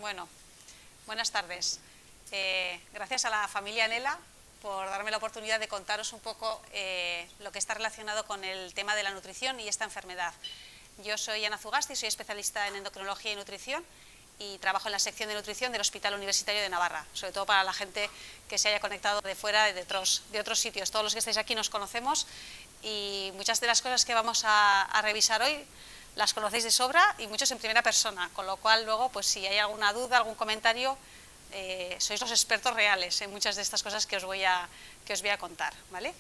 Bueno, buenas tardes. Gracias a la familia Nela por darme la oportunidad de contaros un poco lo que está relacionado con el tema de la nutrición y esta enfermedad. Yo soy Ana Zugasti, soy especialista en endocrinología y nutrición y trabajo en la sección de nutrición del Hospital Universitario de Navarra, sobre todo para la gente que se haya conectado de fuera de otros sitios. Todos los que estáis aquí nos conocemos y muchas de las cosas que vamos a revisar hoy las conocéis de sobra y muchos en primera persona, con lo cual luego, pues si hay alguna duda, algún comentario, sois los expertos reales en muchas de estas cosas que os voy a contar, ¿vale?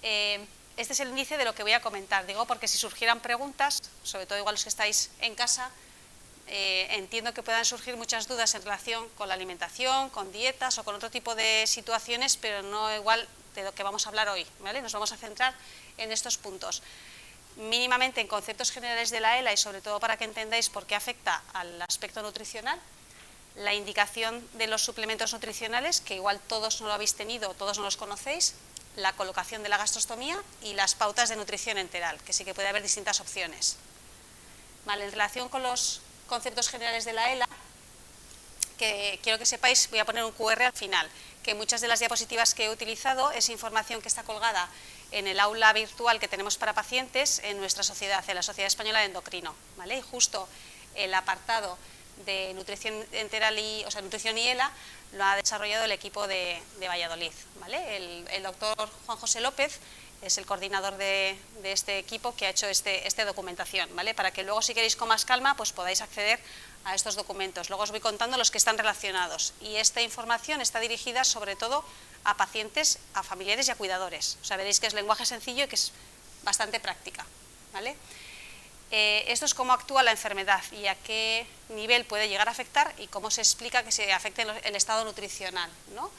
Este es el índice de lo que voy a comentar, digo, porque si surgieran preguntas, sobre todo igual los que estáis en casa, entiendo que puedan surgir muchas dudas en relación con la alimentación, con dietas o con otro tipo de situaciones, pero no igual de lo que vamos a hablar hoy, ¿vale? Nos vamos a centrar en estos puntos. Mínimamente en conceptos generales de la ELA y sobre todo para que entendáis por qué afecta al aspecto nutricional, la indicación de los suplementos nutricionales, que igual todos no lo habéis tenido, todos no los conocéis, la colocación de la gastrostomía y las pautas de nutrición enteral, que sí que puede haber distintas opciones. Vale, en relación con los conceptos generales de la ELA, que quiero que sepáis, voy a poner un QR al final, que muchas de las diapositivas que he utilizado es información que está colgada en el aula virtual que tenemos para pacientes en nuestra sociedad, en la Sociedad Española de Endocrino, ¿vale? Y justo el apartado de nutrición enteral nutrición y ELA lo ha desarrollado el equipo de Valladolid, ¿vale? El doctor Juan José López es el coordinador de este equipo que ha hecho esta documentación, ¿vale? Para que luego, si queréis con más calma, pues podáis acceder a estos documentos. Luego os voy contando los que están relacionados y esta información está dirigida sobre todo a pacientes, a familiares y a cuidadores. O sea, veréis que es lenguaje sencillo y que es bastante práctica, ¿vale? Esto es cómo actúa la enfermedad y a qué nivel puede llegar a afectar y cómo se explica que se afecte el estado nutricional, ¿no?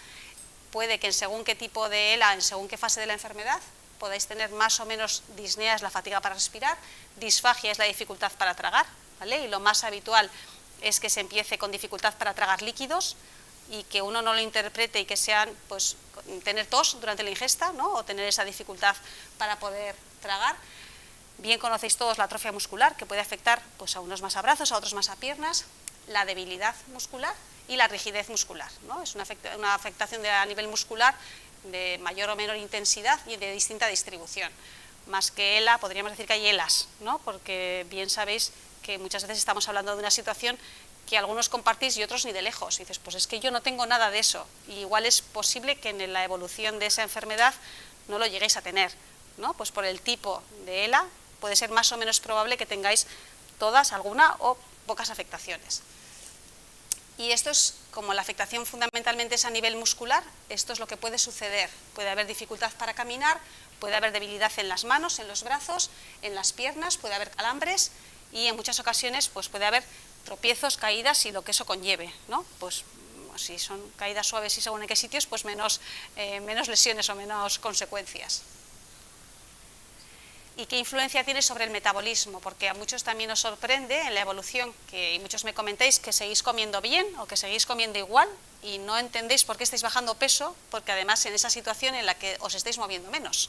Puede que en según qué tipo de ELA, en según qué fase de la enfermedad, podáis tener más o menos disnea, es la fatiga para respirar, disfagia es la dificultad para tragar, ¿vale? Y lo más habitual es que se empiece con dificultad para tragar líquidos y que uno no lo interprete y que sean, pues, tener tos durante la ingesta, ¿no? O tener esa dificultad para poder tragar. Bien conocéis todos la atrofia muscular, que puede afectar, pues, a unos más a brazos, a otros más a piernas, la debilidad muscular y la rigidez muscular, ¿no? Es una afectación a nivel muscular de mayor o menor intensidad y de distinta distribución. Más que ELA, podríamos decir que hay ELAs, ¿no? Porque bien sabéis que muchas veces estamos hablando de una situación que algunos compartís y otros ni de lejos. Y dices, pues es que yo no tengo nada de eso. Y igual es posible que en la evolución de esa enfermedad no lo lleguéis a tener, ¿no? Pues por el tipo de ELA puede ser más o menos probable que tengáis todas, alguna o pocas afectaciones. Y esto es, como la afectación fundamentalmente es a nivel muscular, esto es lo que puede suceder. Puede haber dificultad para caminar, puede haber debilidad en las manos, en los brazos, en las piernas, puede haber calambres y en muchas ocasiones pues puede haber tropiezos, caídas y lo que eso conlleve, ¿no? Pues si son caídas suaves y según en qué sitios, pues menos lesiones o menos consecuencias. ¿Y qué influencia tiene sobre el metabolismo? Porque a muchos también os sorprende en la evolución, y muchos me comentáis que seguís comiendo bien o que seguís comiendo igual y no entendéis por qué estáis bajando peso, porque además en esa situación en la que os estáis moviendo menos.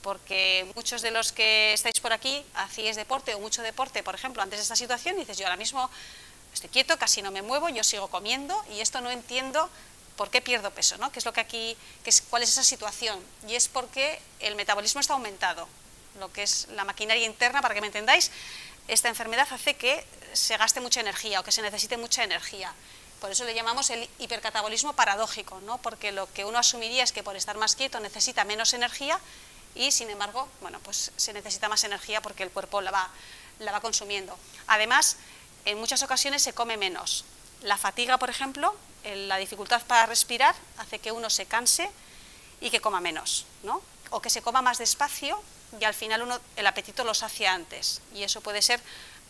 Porque muchos de los que estáis por aquí hacíais deporte o mucho deporte, por ejemplo, antes de esta situación, y dices, yo ahora mismo estoy quieto, casi no me muevo, yo sigo comiendo y esto no entiendo por qué pierdo peso, ¿no? ¿Qué es lo que aquí, cuál es esa situación? Y es porque el metabolismo está aumentado. Lo que es la maquinaria interna, para que me entendáis, esta enfermedad hace que se gaste mucha energía o que se necesite mucha energía. Por eso le llamamos el hipercatabolismo paradójico, ¿no? Porque lo que uno asumiría es que por estar más quieto necesita menos energía y, sin embargo, bueno, pues se necesita más energía porque el cuerpo la va consumiendo. Además, en muchas ocasiones se come menos. La fatiga, por ejemplo, la dificultad para respirar hace que uno se canse y que coma menos, ¿no? O que se coma más despacio y al final el apetito lo sacia antes. Y eso puede ser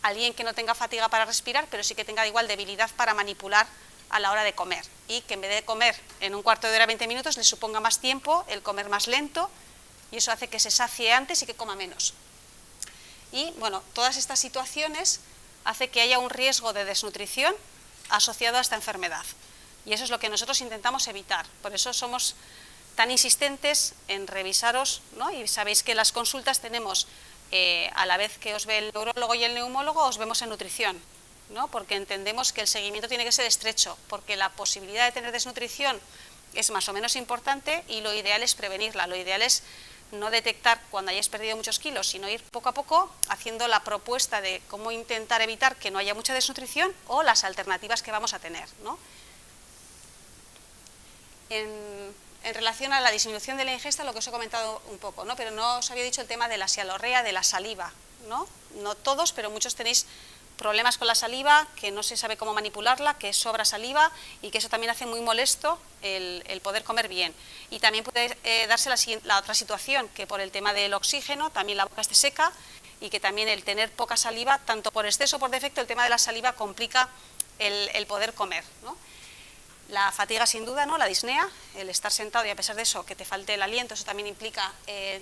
alguien que no tenga fatiga para respirar, pero sí que tenga igual debilidad para manipular a la hora de comer. Y que en vez de comer en un cuarto de hora, 20 minutos, le suponga más tiempo el comer más lento y eso hace que se sacie antes y que coma menos. Y bueno, todas estas situaciones hace que haya un riesgo de desnutrición asociado a esta enfermedad. Y eso es lo que nosotros intentamos evitar. Por eso somos tan insistentes en revisaros, ¿no? Y sabéis que las consultas tenemos, a la vez que os ve el neurólogo y el neumólogo, os vemos en nutrición. ¿no? Porque entendemos que el seguimiento tiene que ser estrecho, porque la posibilidad de tener desnutrición es más o menos importante y lo ideal es prevenirla, lo ideal es no detectar cuando hayáis perdido muchos kilos, sino ir poco a poco haciendo la propuesta de cómo intentar evitar que no haya mucha desnutrición o las alternativas que vamos a tener, ¿no? En relación a la disminución de la ingesta, lo que os he comentado un poco, ¿no? Pero no os había dicho el tema de la sialorrea, de la saliva, ¿no? No todos, pero muchos tenéis problemas con la saliva, que no se sabe cómo manipularla, que sobra saliva y que eso también hace muy molesto el poder comer bien. Y también puede darse la otra situación, que por el tema del oxígeno también la boca esté seca y que también el tener poca saliva, tanto por exceso o por defecto, el tema de la saliva complica el poder comer, ¿no? La fatiga sin duda, ¿no? La disnea, el estar sentado y a pesar de eso que te falte el aliento, eso también implica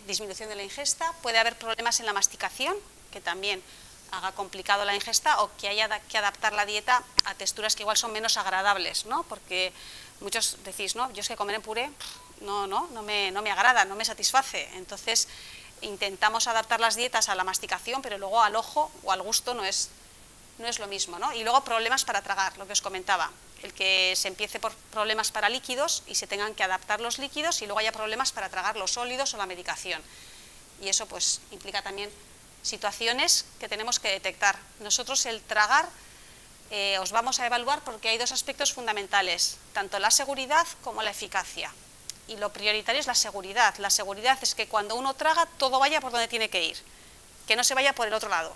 disminución de la ingesta. Puede haber problemas en la masticación, que también haga complicado la ingesta o que haya que adaptar la dieta a texturas que igual son menos agradables, ¿no? Porque muchos decís, no, yo es que comer en puré no me agrada, no me satisface. Entonces intentamos adaptar las dietas a la masticación, pero luego al ojo o al gusto no es lo mismo, ¿no? Y luego problemas para tragar, lo que os comentaba, el que se empiece por problemas para líquidos y se tengan que adaptar los líquidos y luego haya problemas para tragar los sólidos o la medicación. Y eso pues implica también situaciones que tenemos que detectar. Nosotros el tragar os vamos a evaluar porque hay dos aspectos fundamentales, tanto la seguridad como la eficacia. Y lo prioritario es la seguridad. La seguridad es que cuando uno traga todo vaya por donde tiene que ir, que no se vaya por el otro lado,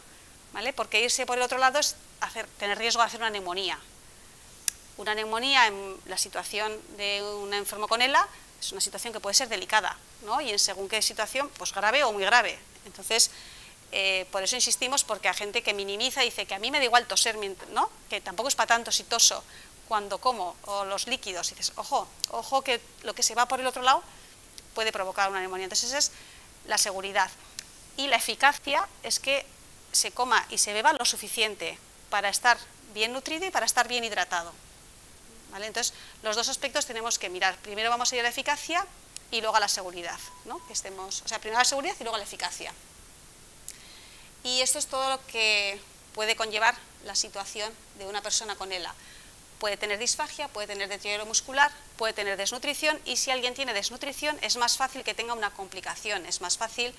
¿vale? Porque irse por el otro lado es tener riesgo de hacer una neumonía. Una neumonía en la situación de un enfermo con ELA es una situación que puede ser delicada, ¿no? Y en según qué situación, pues grave o muy grave. Entonces, por eso insistimos, porque hay gente que minimiza y dice que a mí me da igual toser, ¿no? Que tampoco es para tanto si toso cuando como, o los líquidos, y dices, ojo, que lo que se va por el otro lado puede provocar una neumonía. Entonces esa es la seguridad. Y la eficacia es que se coma y se beba lo suficiente para estar bien nutrido y para estar bien hidratado, ¿vale? Entonces los dos aspectos tenemos que mirar. Primero vamos a ir a la eficacia y luego a la seguridad, ¿no? Que estemos, o sea, primero a la seguridad y luego a la eficacia. Y esto es todo lo que puede conllevar la situación de una persona con ELA. Puede tener disfagia, puede tener deterioro muscular, puede tener desnutrición, y si alguien tiene desnutrición es más fácil que tenga una complicación, es más fácil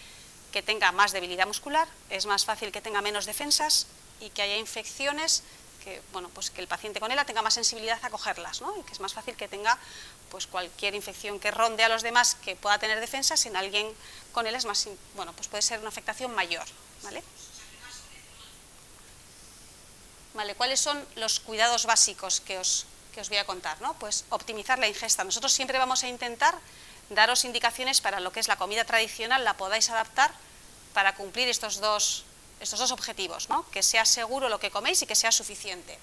que tenga más debilidad muscular, es más fácil que tenga menos defensas y que haya infecciones, que, bueno, pues que el paciente con ELA tenga más sensibilidad a cogerlas, ¿no? Y que es más fácil que tenga pues cualquier infección que ronde a los demás que pueda tener defensas. En alguien con ELA es más, bueno, pues puede ser una afectación mayor, ¿vale? Vale, ¿cuáles son los cuidados básicos que os voy a contar, ¿no? Pues optimizar la ingesta. Nosotros siempre vamos a intentar daros indicaciones para lo que es la comida tradicional, la podáis adaptar para cumplir estos dos objetivos, ¿no? Que sea seguro lo que coméis y que sea suficiente.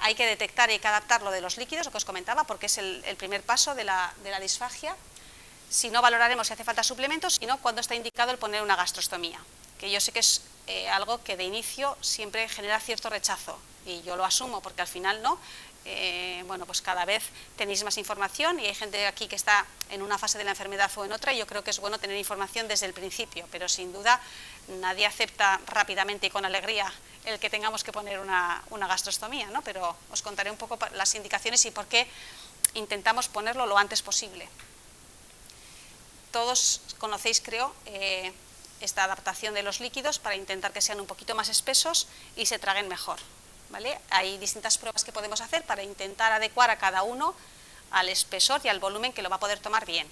Hay que detectar y hay que adaptar lo de los líquidos, lo que os comentaba, porque es el primer paso de la disfagia. Si no, valoraremos si hace falta suplementos, si no, cuando está indicado el poner una gastrostomía, que yo sé que es algo que de inicio siempre genera cierto rechazo, y yo lo asumo porque al final no. Bueno, pues cada vez tenéis más información y hay gente aquí que está en una fase de la enfermedad o en otra, y yo creo que es bueno tener información desde el principio, pero sin duda nadie acepta rápidamente y con alegría el que tengamos que poner una gastrostomía, ¿no? Pero os contaré un poco las indicaciones y por qué intentamos ponerlo lo antes posible. Todos conocéis, creo, esta adaptación de los líquidos para intentar que sean un poquito más espesos y se traguen mejor, ¿vale? Hay distintas pruebas que podemos hacer para intentar adecuar a cada uno al espesor y al volumen que lo va a poder tomar bien,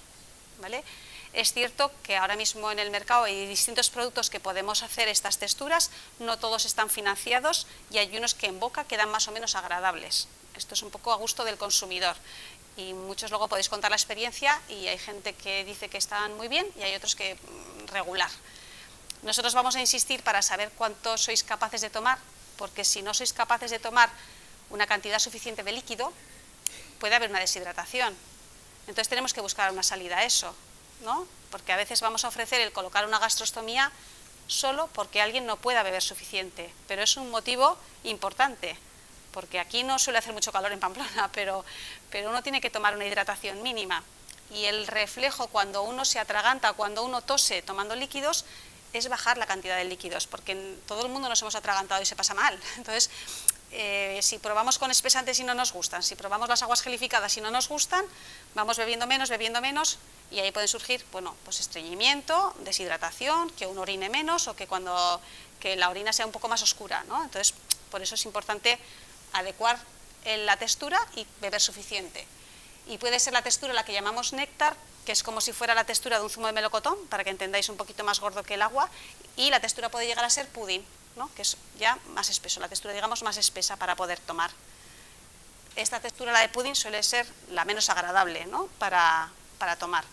¿vale? Es cierto que ahora mismo en el mercado hay distintos productos que podemos hacer estas texturas, no todos están financiados y hay unos que en boca quedan más o menos agradables. Esto es un poco a gusto del consumidor. Y muchos luego podéis contar la experiencia y hay gente que dice que están muy bien y hay otros que regular. Nosotros vamos a insistir para saber cuánto sois capaces de tomar, porque si no sois capaces de tomar una cantidad suficiente de líquido, puede haber una deshidratación. Entonces tenemos que buscar una salida a eso, ¿no? Porque a veces vamos a ofrecer el colocar una gastrostomía solo porque alguien no pueda beber suficiente, pero es un motivo importante. Porque aquí no suele hacer mucho calor en Pamplona, pero uno tiene que tomar una hidratación mínima. Y el reflejo cuando uno se atraganta, cuando uno tose tomando líquidos, es bajar la cantidad de líquidos, porque todo el mundo nos hemos atragantado y se pasa mal. Entonces, si probamos con espesantes y no nos gustan, si probamos las aguas gelificadas y no nos gustan, vamos bebiendo menos, y ahí pueden surgir, bueno, pues estreñimiento, deshidratación, que uno orine menos o que la orina sea un poco más oscura, ¿no? Entonces, por eso es importante adecuar la textura y beber suficiente. Y puede ser la textura la que llamamos néctar, que es como si fuera la textura de un zumo de melocotón, para que entendáis un poquito más gordo que el agua, y la textura puede llegar a ser pudín, ¿no? Que es ya más espeso, la textura digamos más espesa para poder tomar. Esta textura, la de pudín, suele ser la menos agradable, ¿no? para tomar.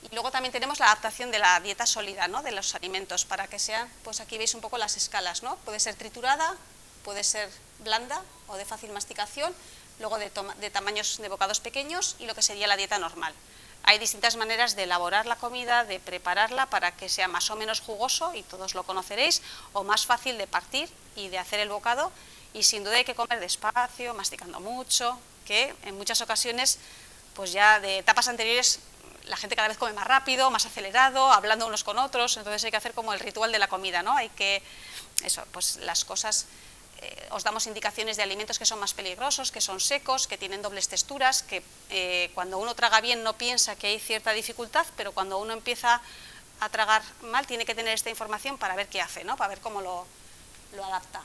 Y luego también tenemos la adaptación de la dieta sólida, ¿no? De los alimentos, para que sean, pues aquí veis un poco las escalas, ¿no? Puede ser triturada, puede ser blanda o de fácil masticación, luego de tamaños de bocados pequeños y lo que sería la dieta normal. Hay distintas maneras de elaborar la comida, de prepararla para que sea más o menos jugoso, y todos lo conoceréis, o más fácil de partir y de hacer el bocado, y sin duda hay que comer despacio, masticando mucho, que en muchas ocasiones, pues ya de etapas anteriores, la gente cada vez come más rápido, más acelerado, hablando unos con otros, entonces hay que hacer como el ritual de la comida, ¿no? Hay que, eso, pues las cosas, os damos indicaciones de alimentos que son más peligrosos, que son secos, que tienen dobles texturas, que cuando uno traga bien no piensa que hay cierta dificultad, pero cuando uno empieza a tragar mal tiene que tener esta información para ver qué hace, ¿no? Para ver cómo lo adapta.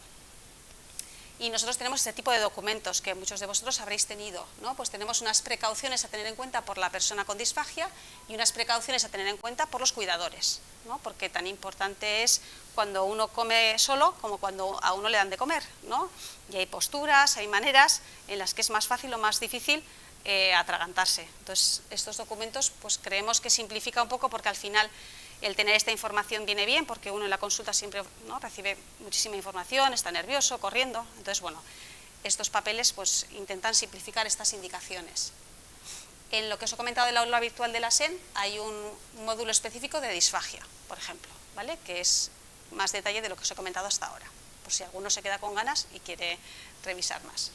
Y nosotros tenemos este tipo de documentos que muchos de vosotros habréis tenido, ¿no? Pues tenemos unas precauciones a tener en cuenta por la persona con disfagia y unas precauciones a tener en cuenta por los cuidadores, ¿no? Porque tan importante es cuando uno come solo como cuando a uno le dan de comer, ¿no? Y hay posturas, hay maneras en las que es más fácil o más difícil atragantarse. Entonces, estos documentos pues creemos que simplifica un poco, porque al final el tener esta información viene bien, porque uno en la consulta siempre, ¿no?, recibe muchísima información, está nervioso, corriendo. Entonces, bueno, estos papeles pues intentan simplificar estas indicaciones. En lo que os he comentado del aula virtual de la SEN hay un módulo específico de disfagia, por ejemplo, ¿vale?, que es más detalle de lo que os he comentado hasta ahora, por si alguno se queda con ganas y quiere revisar más.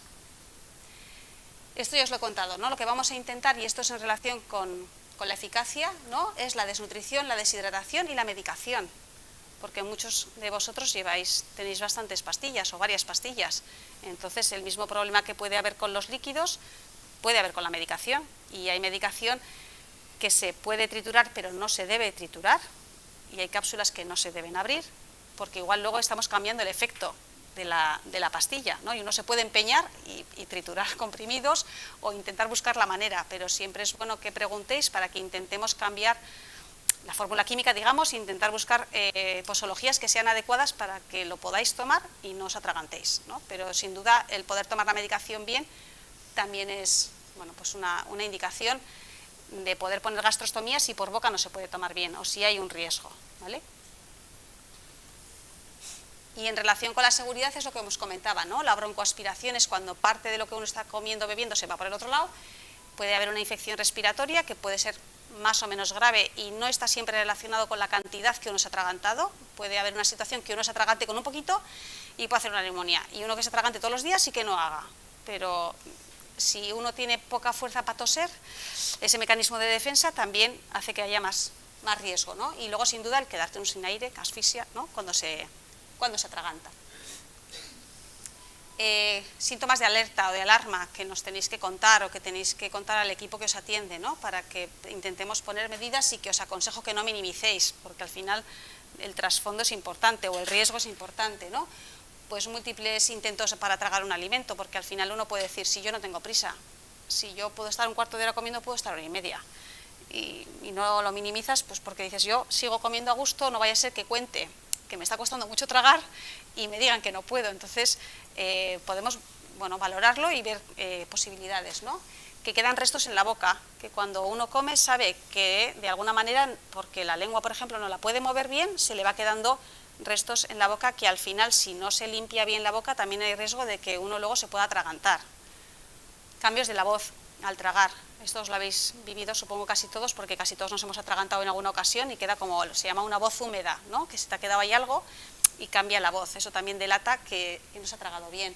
Esto ya os lo he contado, ¿no? Lo que vamos a intentar, y esto es en relación con la eficacia, ¿no?, es la desnutrición, la deshidratación y la medicación, porque muchos de vosotros tenéis bastantes pastillas o varias pastillas. Entonces, el mismo problema que puede haber con los líquidos puede haber con la medicación, y hay medicación que se puede triturar pero no se debe triturar, y hay cápsulas que no se deben abrir, porque igual luego estamos cambiando el efecto de la pastilla, ¿no? Y uno se puede empeñar y triturar comprimidos o intentar buscar la manera, pero siempre es bueno que preguntéis para que intentemos cambiar la fórmula química, digamos, e intentar buscar posologías que sean adecuadas para que lo podáis tomar y no os atragantéis, ¿no? Pero sin duda el poder tomar la medicación bien también es, bueno, pues una indicación de poder poner gastrostomía si por boca no se puede tomar bien o si hay un riesgo, ¿vale? Y en relación con la seguridad es lo que os comentaba, ¿no? La broncoaspiración es cuando parte de lo que uno está comiendo o bebiendo se va por el otro lado. Puede haber una infección respiratoria que puede ser más o menos grave y no está siempre relacionado con la cantidad que uno se ha atragantado. Puede haber una situación que uno se atragante con un poquito y puede hacer una neumonía. Y uno que se atragante todos los días sí que no haga. Pero si uno tiene poca fuerza para toser, ese mecanismo de defensa también hace que haya más riesgo, ¿no? Y luego, sin duda, el quedarte un sin aire, asfixia, ¿no?, cuando se atraganta. Síntomas de alerta o de alarma que nos tenéis que contar o que tenéis que contar al equipo que os atiende, ¿no?, para que intentemos poner medidas, y que os aconsejo que no minimicéis, porque al final el trasfondo es importante o el riesgo es importante, ¿no? Pues múltiples intentos para tragar un alimento, porque al final uno puede decir, si yo no tengo prisa, si yo puedo estar un cuarto de hora comiendo, puedo estar hora y media, y no lo minimizas, pues porque dices, yo sigo comiendo a gusto, no vaya a ser que cuente que me está costando mucho tragar y me digan que no puedo. Entonces podemos, bueno, valorarlo y ver posibilidades, ¿no? Que quedan restos en la boca, que cuando uno come sabe que de alguna manera, porque la lengua, por ejemplo, no la puede mover bien, se le va quedando restos en la boca que al final, si no se limpia bien la boca, también hay riesgo de que uno luego se pueda atragantar. Cambios de la voz al tragar. Esto os lo habéis vivido, supongo, casi todos, porque casi todos nos hemos atragantado en alguna ocasión y queda como, se llama una voz húmeda, ¿no?, que se te ha quedado ahí algo y cambia la voz. Eso también delata que no se ha tragado bien.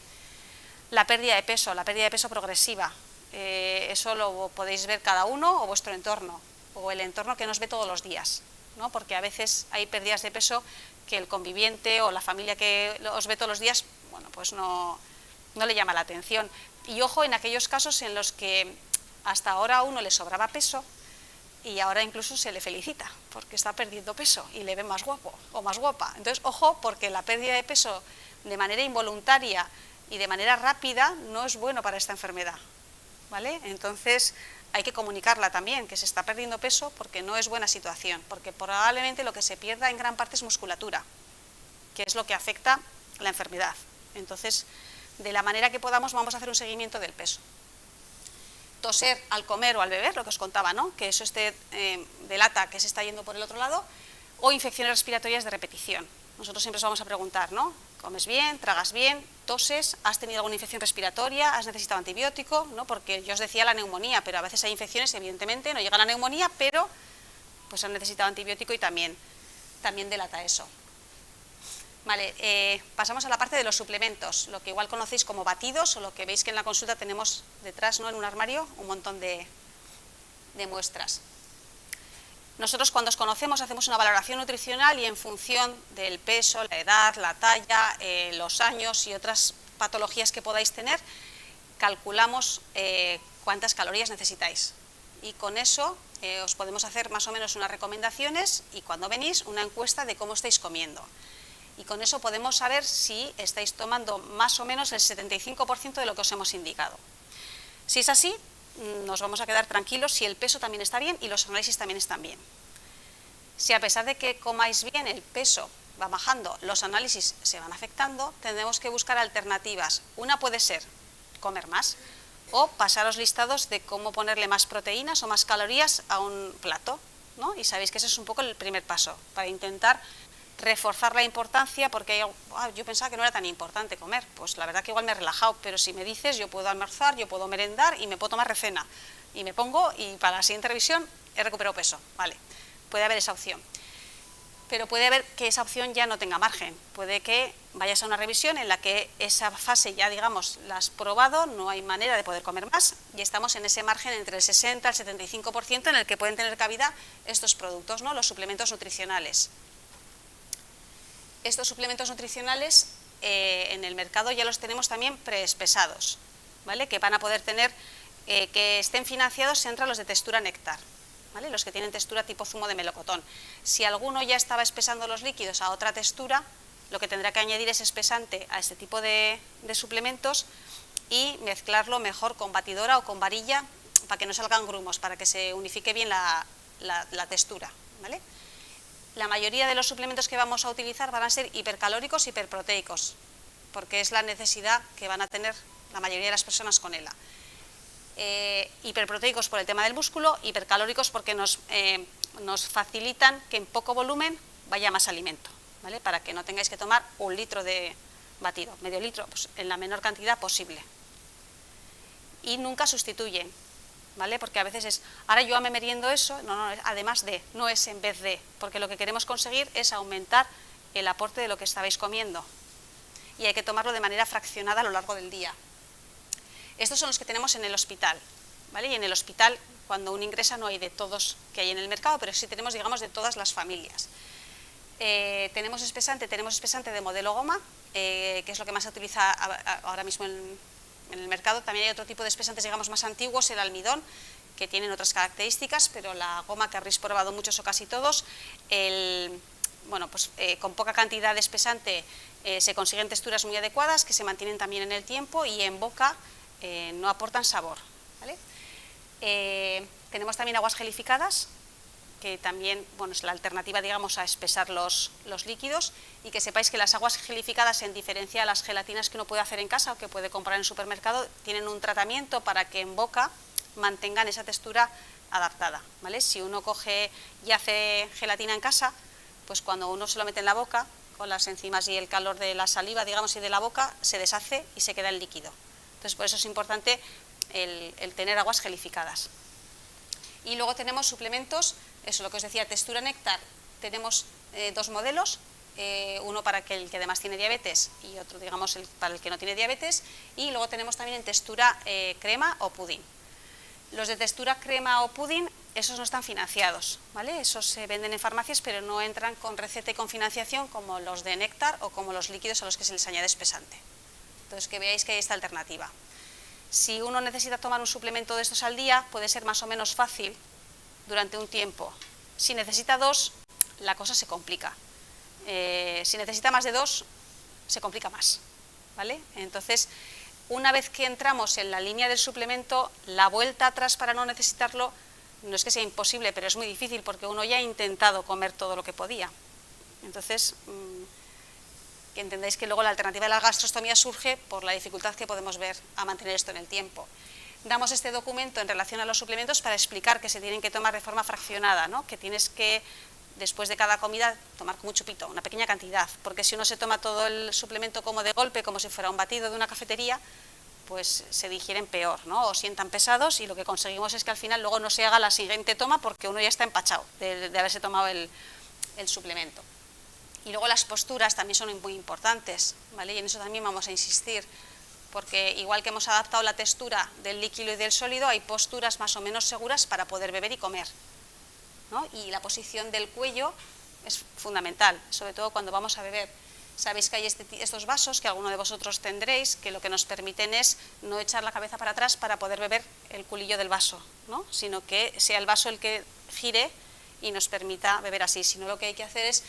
La pérdida de peso progresiva. Eso lo podéis ver cada uno o vuestro entorno, o el entorno que nos ve todos los días. ¿no? Porque a veces hay pérdidas de peso que el conviviente o la familia que os ve todos los días, bueno, pues no le llama la atención. Y ojo en aquellos casos en los que hasta ahora a uno le sobraba peso y ahora incluso se le felicita porque está perdiendo peso y le ve más guapo o más guapa. Entonces, ojo, porque la pérdida de peso de manera involuntaria y de manera rápida no es bueno para esta enfermedad, ¿vale? Entonces, hay que comunicarla también, que se está perdiendo peso porque no es buena situación, porque probablemente lo que se pierda en gran parte es musculatura, que es lo que afecta la enfermedad. Entonces, de la manera que podamos, vamos a hacer un seguimiento del peso. Toser al comer o al beber, lo que os contaba, ¿no? Que eso delata que se está yendo por el otro lado, o infecciones respiratorias de repetición. Nosotros siempre os vamos a preguntar, ¿no? ¿Comes bien? ¿Tragas bien? ¿Toses? ¿Has tenido alguna infección respiratoria? ¿Has necesitado antibiótico? ¿No? Porque yo os decía la neumonía, pero a veces hay infecciones, evidentemente, no llega a la neumonía, pero pues han necesitado antibiótico y también delata eso. Vale, pasamos a la parte de los suplementos, lo que igual conocéis como batidos o lo que veis que en la consulta tenemos detrás, ¿no? En un armario, un montón de muestras. Nosotros cuando os conocemos hacemos una valoración nutricional y en función del peso, la edad, la talla, los años y otras patologías que podáis tener, calculamos cuántas calorías necesitáis. Y con eso os podemos hacer más o menos unas recomendaciones y cuando venís una encuesta de cómo estáis comiendo. Y con eso podemos saber si estáis tomando más o menos el 75% de lo que os hemos indicado. Si es así, nos vamos a quedar tranquilos si el peso también está bien y los análisis también están bien. Si a pesar de que comáis bien el peso va bajando, los análisis se van afectando, tendremos que buscar alternativas. Una puede ser comer más o pasaros listados de cómo ponerle más proteínas o más calorías a un plato, ¿no? Y sabéis que ese es un poco el primer paso para intentar reforzar la importancia, porque yo pensaba que no era tan importante comer, pues la verdad que igual me he relajado, pero si me dices yo puedo almorzar, yo puedo merendar y me puedo tomar recena y me pongo y para la siguiente revisión he recuperado peso, vale, puede haber esa opción, pero puede haber que esa opción ya no tenga margen, puede que vayas a una revisión en la que esa fase ya digamos la has probado, no hay manera de poder comer más y estamos en ese margen entre el 60 al 75% en el que pueden tener cabida estos productos, ¿no? Los suplementos nutricionales. Estos suplementos nutricionales en el mercado ya los tenemos también preespesados, ¿vale? Que van a poder tener, que estén financiados entre los de textura néctar, ¿vale? Los que tienen textura tipo zumo de melocotón. Si alguno ya estaba espesando los líquidos a otra textura, lo que tendrá que añadir es espesante a este tipo de suplementos y mezclarlo mejor con batidora o con varilla para que no salgan grumos, para que se unifique bien la textura, ¿vale? La mayoría de los suplementos que vamos a utilizar van a ser hipercalóricos, hiperproteicos, porque es la necesidad que van a tener la mayoría de las personas con ELA. Hiperproteicos por el tema del músculo, hipercalóricos porque nos facilitan que en poco volumen vaya más alimento, ¿vale? Para que no tengáis que tomar 1 litro de batido, medio litro, pues en la menor cantidad posible. Y nunca sustituyen, ¿vale? Porque a veces es, ahora yo me meriendo eso, no, además de, no es en vez de, porque lo que queremos conseguir es aumentar el aporte de lo que estabais comiendo y hay que tomarlo de manera fraccionada a lo largo del día. Estos son los que tenemos en el hospital, ¿vale? Y en el hospital, cuando uno ingresa, no hay de todos que hay en el mercado, pero sí tenemos, digamos, de todas las familias. Tenemos espesante de modelo goma, que es lo que más se utiliza ahora mismo en el mercado. También hay otro tipo de espesantes, digamos, más antiguos, el almidón, que tienen otras características, pero la goma que habréis probado muchos o casi todos, bueno, pues con poca cantidad de espesante se consiguen texturas muy adecuadas que se mantienen también en el tiempo y en boca no aportan sabor, ¿vale? Tenemos también aguas gelificadas, que también, bueno, es la alternativa, digamos, a espesar los líquidos, y que sepáis que las aguas gelificadas, en diferencia a las gelatinas que uno puede hacer en casa o que puede comprar en el supermercado, tienen un tratamiento para que en boca mantengan esa textura adaptada, ¿vale? Si uno coge y hace gelatina en casa, pues cuando uno se lo mete en la boca, con las enzimas y el calor de la saliva, digamos, y de la boca, se deshace y se queda el líquido. Entonces, por eso es importante el tener aguas gelificadas. Y luego tenemos suplementos, eso lo que os decía, textura néctar, tenemos 2 modelos, uno para el que además tiene diabetes y otro, digamos, para el que no tiene diabetes, y luego tenemos también en textura crema o pudín. Los de textura crema o pudín esos no están financiados, ¿vale? Esos se venden en farmacias, pero no entran con receta y con financiación como los de néctar o como los líquidos a los que se les añade espesante. Entonces, que veáis que hay esta alternativa. Si uno necesita tomar un suplemento de estos al día, puede ser más o menos fácil durante un tiempo. Si necesita 2, la cosa se complica. Si necesita más de 2, se complica más, ¿vale? Entonces, una vez que entramos en la línea del suplemento, la vuelta atrás para no necesitarlo no es que sea imposible, pero es muy difícil porque uno ya ha intentado comer todo lo que podía. Entonces, que entendáis que luego la alternativa de la gastrostomía surge por la dificultad que podemos ver a mantener esto en el tiempo. Damos este documento en relación a los suplementos para explicar que se tienen que tomar de forma fraccionada, ¿no? Que tienes que, después de cada comida, tomar como un chupito, una pequeña cantidad, porque si uno se toma todo el suplemento como de golpe, como si fuera un batido de una cafetería, pues se digieren peor, ¿no? O sientan pesados, y lo que conseguimos es que al final luego no se haga la siguiente toma porque uno ya está empachado de haberse tomado el suplemento. Y luego las posturas también son muy importantes, ¿vale? Y en eso también vamos a insistir, porque igual que hemos adaptado la textura del líquido y del sólido, hay posturas más o menos seguras para poder beber y comer, ¿no? Y la posición del cuello es fundamental, sobre todo cuando vamos a beber. Sabéis que hay estos vasos que alguno de vosotros tendréis, que lo que nos permiten es no echar la cabeza para atrás para poder beber el culillo del vaso, ¿no? Sino que sea el vaso el que gire y nos permita beber así. Si no, lo que hay que hacer es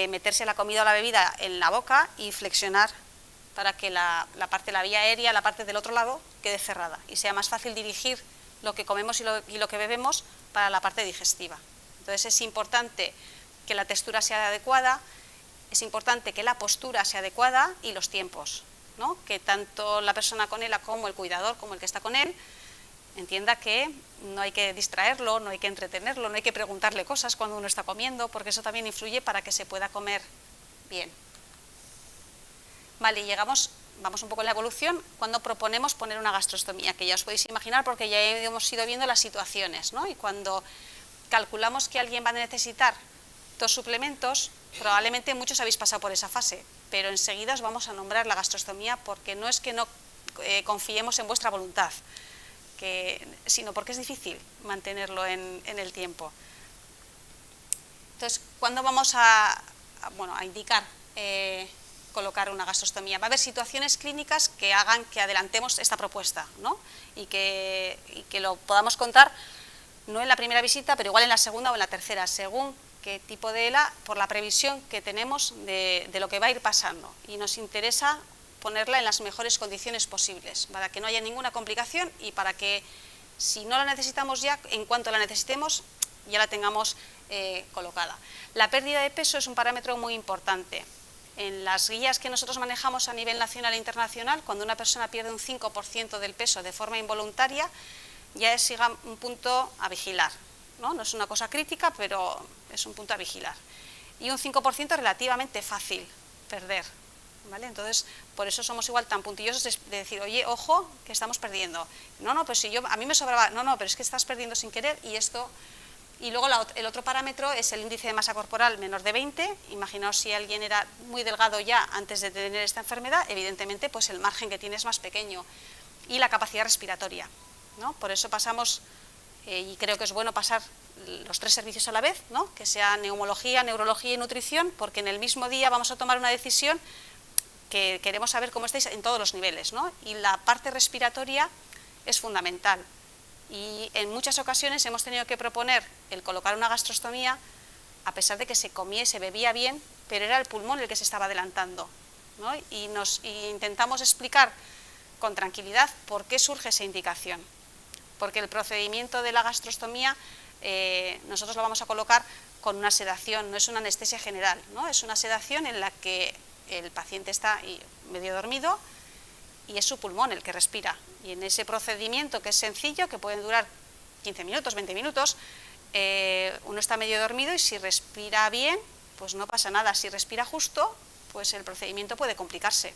meterse la comida o la bebida en la boca y flexionar para que la parte de la vía aérea, la parte del otro lado, quede cerrada y sea más fácil dirigir lo que comemos y lo que bebemos para la parte digestiva. Entonces es importante que la textura sea adecuada, es importante que la postura sea adecuada y los tiempos, ¿no? Que tanto la persona con ELA como el cuidador, como el que está con él, entienda que no hay que distraerlo, no hay que entretenerlo, no hay que preguntarle cosas cuando uno está comiendo, porque eso también influye para que se pueda comer bien. Vale, vamos un poco en la evolución, cuando proponemos poner una gastrostomía, que ya os podéis imaginar porque ya hemos ido viendo las situaciones, ¿no? Y cuando calculamos que alguien va a necesitar 2 suplementos, probablemente muchos habéis pasado por esa fase, pero enseguida os vamos a nombrar la gastrostomía porque no es que no confiemos en vuestra voluntad, sino porque es difícil mantenerlo en el tiempo. Entonces, ¿cuándo vamos a indicar colocar una gastrostomía? Va a haber situaciones clínicas que hagan que adelantemos esta propuesta, ¿no? y que lo podamos contar no en la primera visita, pero igual en la segunda o en la tercera, según qué tipo de ELA, por la previsión que tenemos de lo que va a ir pasando, y nos interesa ponerla en las mejores condiciones posibles, para que no haya ninguna complicación y para que, si no la necesitamos ya, en cuanto la necesitemos, ya la tengamos colocada. La pérdida de peso es un parámetro muy importante. En las guías que nosotros manejamos a nivel nacional e internacional, cuando una persona pierde un 5% del peso de forma involuntaria, ya es un punto a vigilar, ¿no? No es una cosa crítica, pero es un punto a vigilar. Y un 5% es relativamente fácil perder, ¿vale? Entonces, por eso somos igual tan puntillosos de decir, oye, ojo, que estamos perdiendo. No, pues si a mí me sobraba, no, pero es que estás perdiendo sin querer y esto. Y luego el otro parámetro es el índice de masa corporal menor de 20. Imaginaos si alguien era muy delgado ya antes de tener esta enfermedad, evidentemente pues el margen que tiene es más pequeño. Y la capacidad respiratoria, ¿no? Por eso pasamos, y creo que es bueno pasar los 3 servicios a la vez, ¿no? Que sea neumología, neurología y nutrición, porque en el mismo día vamos a tomar una decisión que queremos saber cómo estáis en todos los niveles, ¿no? Y la parte respiratoria es fundamental. Y en muchas ocasiones hemos tenido que proponer el colocar una gastrostomía, a pesar de que se comía y se bebía bien, pero era el pulmón el que se estaba adelantando, ¿no? Y intentamos explicar con tranquilidad por qué surge esa indicación. Porque el procedimiento de la gastrostomía nosotros lo vamos a colocar con una sedación, no es una anestesia general, ¿no? Es una sedación en la que el paciente está medio dormido y es su pulmón el que respira. Y en ese procedimiento, que es sencillo, que puede durar 15 minutos, 20 minutos, uno está medio dormido y si respira bien, pues no pasa nada. Si respira justo, pues el procedimiento puede complicarse.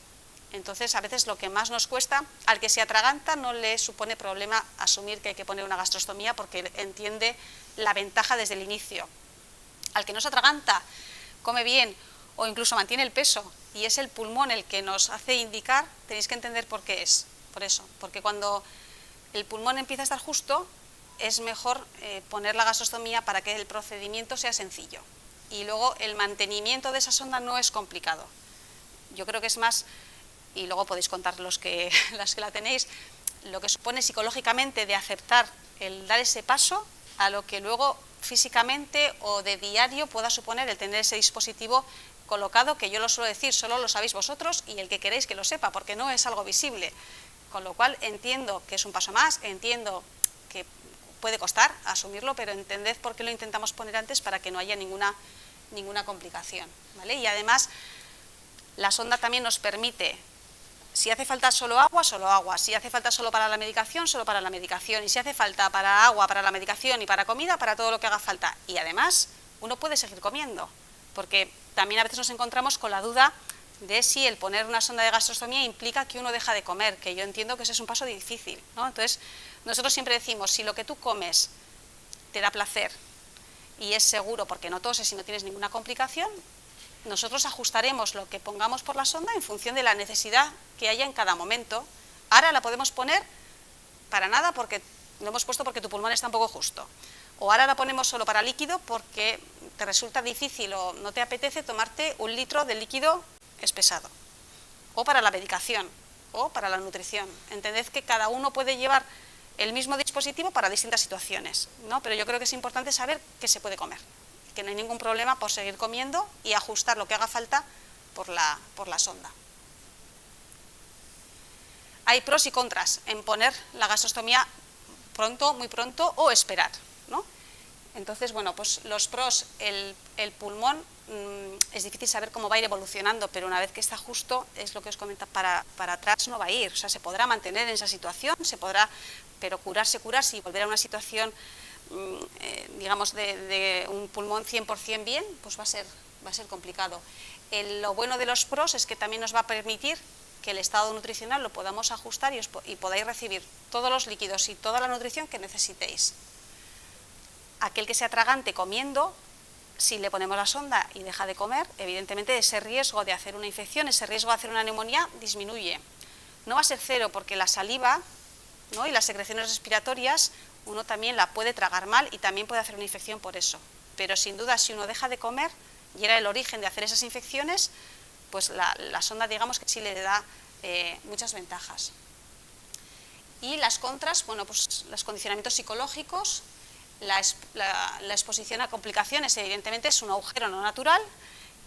Entonces, a veces lo que más nos cuesta, al que se atraganta no le supone problema asumir que hay que poner una gastrostomía porque entiende la ventaja desde el inicio. Al que no se atraganta, come bien o incluso mantiene el peso y es el pulmón el que nos hace indicar, tenéis que entender por qué es. Por eso, porque cuando el pulmón empieza a estar justo, es mejor poner la gastrostomía para que el procedimiento sea sencillo. Y luego el mantenimiento de esa sonda no es complicado. Yo creo que es más, y luego podéis contar las que la tenéis, lo que supone psicológicamente de aceptar el dar ese paso a lo que luego físicamente o de diario pueda suponer el tener ese dispositivo colocado, que yo lo suelo decir, solo lo sabéis vosotros y el que queréis que lo sepa, porque no es algo visible. Con lo cual entiendo que es un paso más, entiendo que puede costar asumirlo, pero entended por qué lo intentamos poner antes, para que no haya ninguna complicación, ¿vale? Y además la sonda también nos permite, si hace falta solo agua, si hace falta solo para la medicación, solo para la medicación, y si hace falta para agua, para la medicación y para comida, para todo lo que haga falta. Y además uno puede seguir comiendo, porque también a veces nos encontramos con la duda de si el poner una sonda de gastrostomía implica que uno deja de comer, que yo entiendo que ese es un paso difícil, ¿no? Entonces, nosotros siempre decimos, si lo que tú comes te da placer y es seguro porque no toses y no tienes ninguna complicación, nosotros ajustaremos lo que pongamos por la sonda en función de la necesidad que haya en cada momento. Ahora la podemos poner para nada porque lo hemos puesto porque tu pulmón está un poco justo. O ahora la ponemos solo para líquido porque te resulta difícil o no te apetece tomarte 1 litro de líquido espesado. O para la medicación, o para la nutrición. Entended que cada uno puede llevar el mismo dispositivo para distintas situaciones, ¿no? Pero yo creo que es importante saber que se puede comer, que no hay ningún problema por seguir comiendo y ajustar lo que haga falta por la sonda. Hay pros y contras en poner la gastrostomía pronto, muy pronto, o esperar, ¿no? Entonces, bueno, pues los pros, el pulmón, es difícil saber cómo va a ir evolucionando, pero una vez que está justo, es lo que os comento, para atrás no va a ir, o sea, se podrá mantener en esa situación, se podrá, pero curarse y volver a una situación, digamos, de un pulmón 100% bien, pues va a ser complicado. Lo bueno de los pros es que también nos va a permitir que el estado nutricional lo podamos ajustar y podáis recibir todos los líquidos y toda la nutrición que necesitéis. Aquel que sea tragante comiendo, si le ponemos la sonda y deja de comer, evidentemente ese riesgo de hacer una infección, ese riesgo de hacer una neumonía disminuye. No va a ser cero porque la saliva, ¿no?, y las secreciones respiratorias uno también la puede tragar mal y también puede hacer una infección por eso. Pero sin duda, si uno deja de comer y era el origen de hacer esas infecciones, pues la sonda, digamos que sí le da muchas ventajas. Y las contras, bueno, pues los condicionamientos psicológicos. La exposición a complicaciones, evidentemente, es un agujero no natural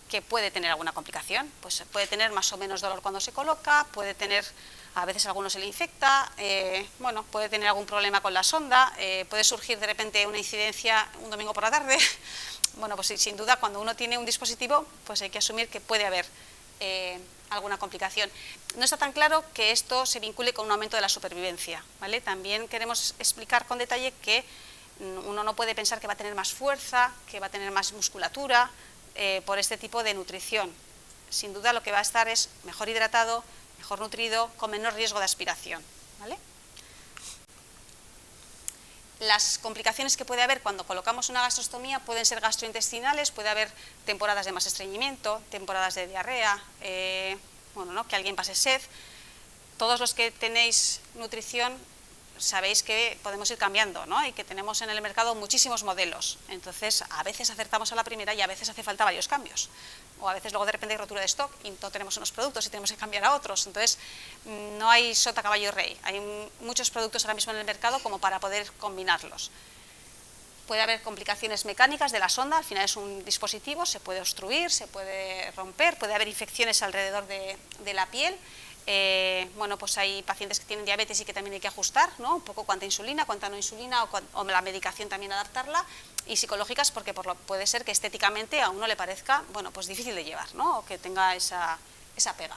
que puede tener alguna complicación. Pues puede tener más o menos dolor cuando se coloca, puede tener, a veces a algunos se le infecta, bueno, puede tener algún problema con la sonda, puede surgir de repente una incidencia un domingo por la tarde. Bueno, pues sin duda, cuando uno tiene un dispositivo, pues hay que asumir que puede haber alguna complicación. No está tan claro que esto se vincule con un aumento de la supervivencia, ¿vale? También queremos explicar con detalle que uno no puede pensar que va a tener más fuerza, que va a tener más musculatura por este tipo de nutrición. Sin duda lo que va a estar es mejor hidratado, mejor nutrido, con menor riesgo de aspiración, ¿vale? Las complicaciones que puede haber cuando colocamos una gastrostomía pueden ser gastrointestinales, puede haber temporadas de más estreñimiento, temporadas de diarrea, bueno, ¿no?, que alguien pase sed. Todos los que tenéis nutrición sabéis que podemos ir cambiando, ¿no?, y que tenemos en el mercado muchísimos modelos. Entonces, a veces acertamos a la primera y a veces hace falta varios cambios. O a veces luego de repente hay rotura de stock y no tenemos unos productos y tenemos que cambiar a otros. Entonces, no hay sota, caballo y rey. Hay muchos productos ahora mismo en el mercado como para poder combinarlos. Puede haber complicaciones mecánicas de la sonda, al final es un dispositivo, se puede obstruir, se puede romper, puede haber infecciones alrededor de la piel. Bueno, pues hay pacientes que tienen diabetes y que también hay que ajustar, ¿no?, un poco cuánta insulina, cuánta no insulina, o la medicación también adaptarla, y psicológicas porque puede ser que estéticamente a uno le parezca, bueno, pues difícil de llevar, ¿no?, o que tenga esa pega.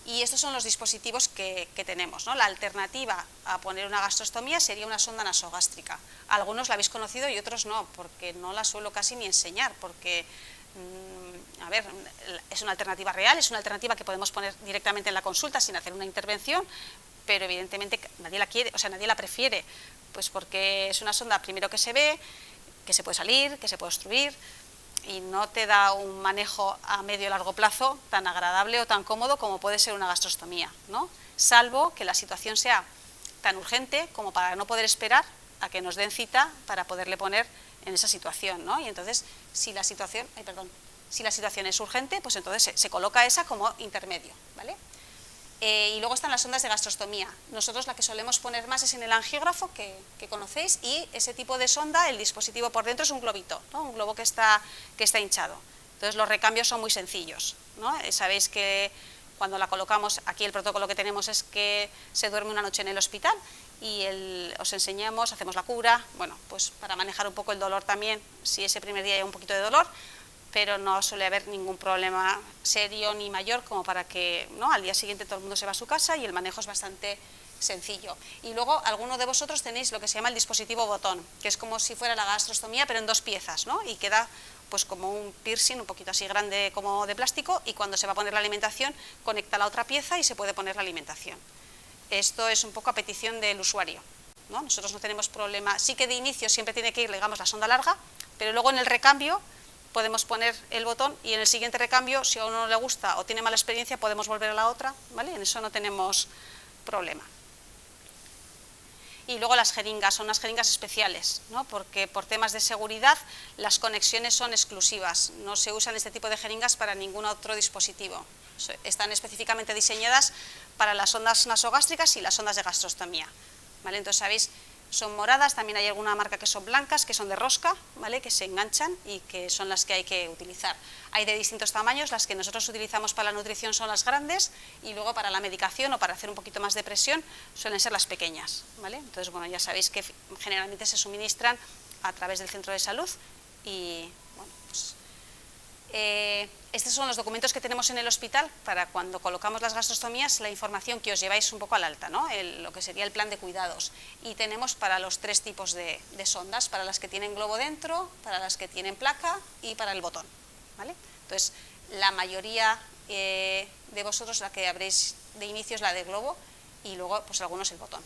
Y estos son los dispositivos que tenemos, ¿no? La alternativa a poner una gastrostomía sería una sonda nasogástrica. Algunos la habéis conocido y otros no, porque no la suelo casi ni enseñar, porque a ver, es una alternativa real, es una alternativa que podemos poner directamente en la consulta sin hacer una intervención, pero evidentemente nadie la quiere, o sea, nadie la prefiere, pues porque es una sonda, primero, que se ve, que se puede salir, que se puede obstruir, y no te da un manejo a medio o largo plazo tan agradable o tan cómodo como puede ser una gastrostomía, ¿no? Salvo que la situación sea tan urgente como para no poder esperar a que nos den cita para poderle poner en esa situación, ¿no? Y entonces, si la situación es urgente, pues entonces se coloca esa como intermedio, ¿vale? Y luego están las sondas de gastrostomía. Nosotros la que solemos poner más es en el angiógrafo, que conocéis, y ese tipo de sonda, el dispositivo por dentro es un globito, ¿no? Un globo que está hinchado. Entonces los recambios son muy sencillos, ¿no? Sabéis que cuando la colocamos, aquí el protocolo que tenemos es que se duerme una noche en el hospital y os enseñamos, hacemos la cura, bueno, pues para manejar un poco el dolor también, si ese primer día hay un poquito de dolor, pero no suele haber ningún problema serio ni mayor como para que, ¿no?, al día siguiente todo el mundo se va a su casa y el manejo es bastante sencillo. Y luego alguno de vosotros tenéis lo que se llama el dispositivo botón, que es como si fuera la gastrostomía pero en 2 piezas, ¿no? Y queda pues como un piercing un poquito así grande como de plástico, y cuando se va a poner la alimentación conecta la otra pieza y se puede poner la alimentación. Esto es un poco a petición del usuario, ¿no? Nosotros no tenemos problema, sí que de inicio siempre tiene que ir, digamos, la sonda larga, pero luego en el recambio podemos poner el botón y en el siguiente recambio, si a uno no le gusta o tiene mala experiencia, podemos volver a la otra, ¿vale? En eso no tenemos problema. Y luego las jeringas, son unas jeringas especiales, ¿no? Porque por temas de seguridad las conexiones son exclusivas, no se usan este tipo de jeringas para ningún otro dispositivo. Están específicamente diseñadas para las sondas nasogástricas y las sondas de gastrostomía, ¿vale? Entonces, sabéis, son moradas, también hay alguna marca que son blancas, que son de rosca, ¿vale?, que se enganchan y que son las que hay que utilizar. Hay de distintos tamaños, las que nosotros utilizamos para la nutrición son las grandes, y luego para la medicación o para hacer un poquito más de presión suelen ser las pequeñas, ¿vale? Entonces, bueno, ya sabéis que generalmente se suministran a través del centro de salud y, bueno, pues estos son los documentos que tenemos en el hospital para cuando colocamos las gastrostomías, la información que os lleváis un poco al alta, ¿no? Lo que sería el plan de cuidados. Y tenemos para los 3 tipos de sondas, para las que tienen globo dentro, para las que tienen placa y para el botón, ¿vale? Entonces, la mayoría de vosotros, la que habréis de inicio es la de globo y luego pues algunos el botón.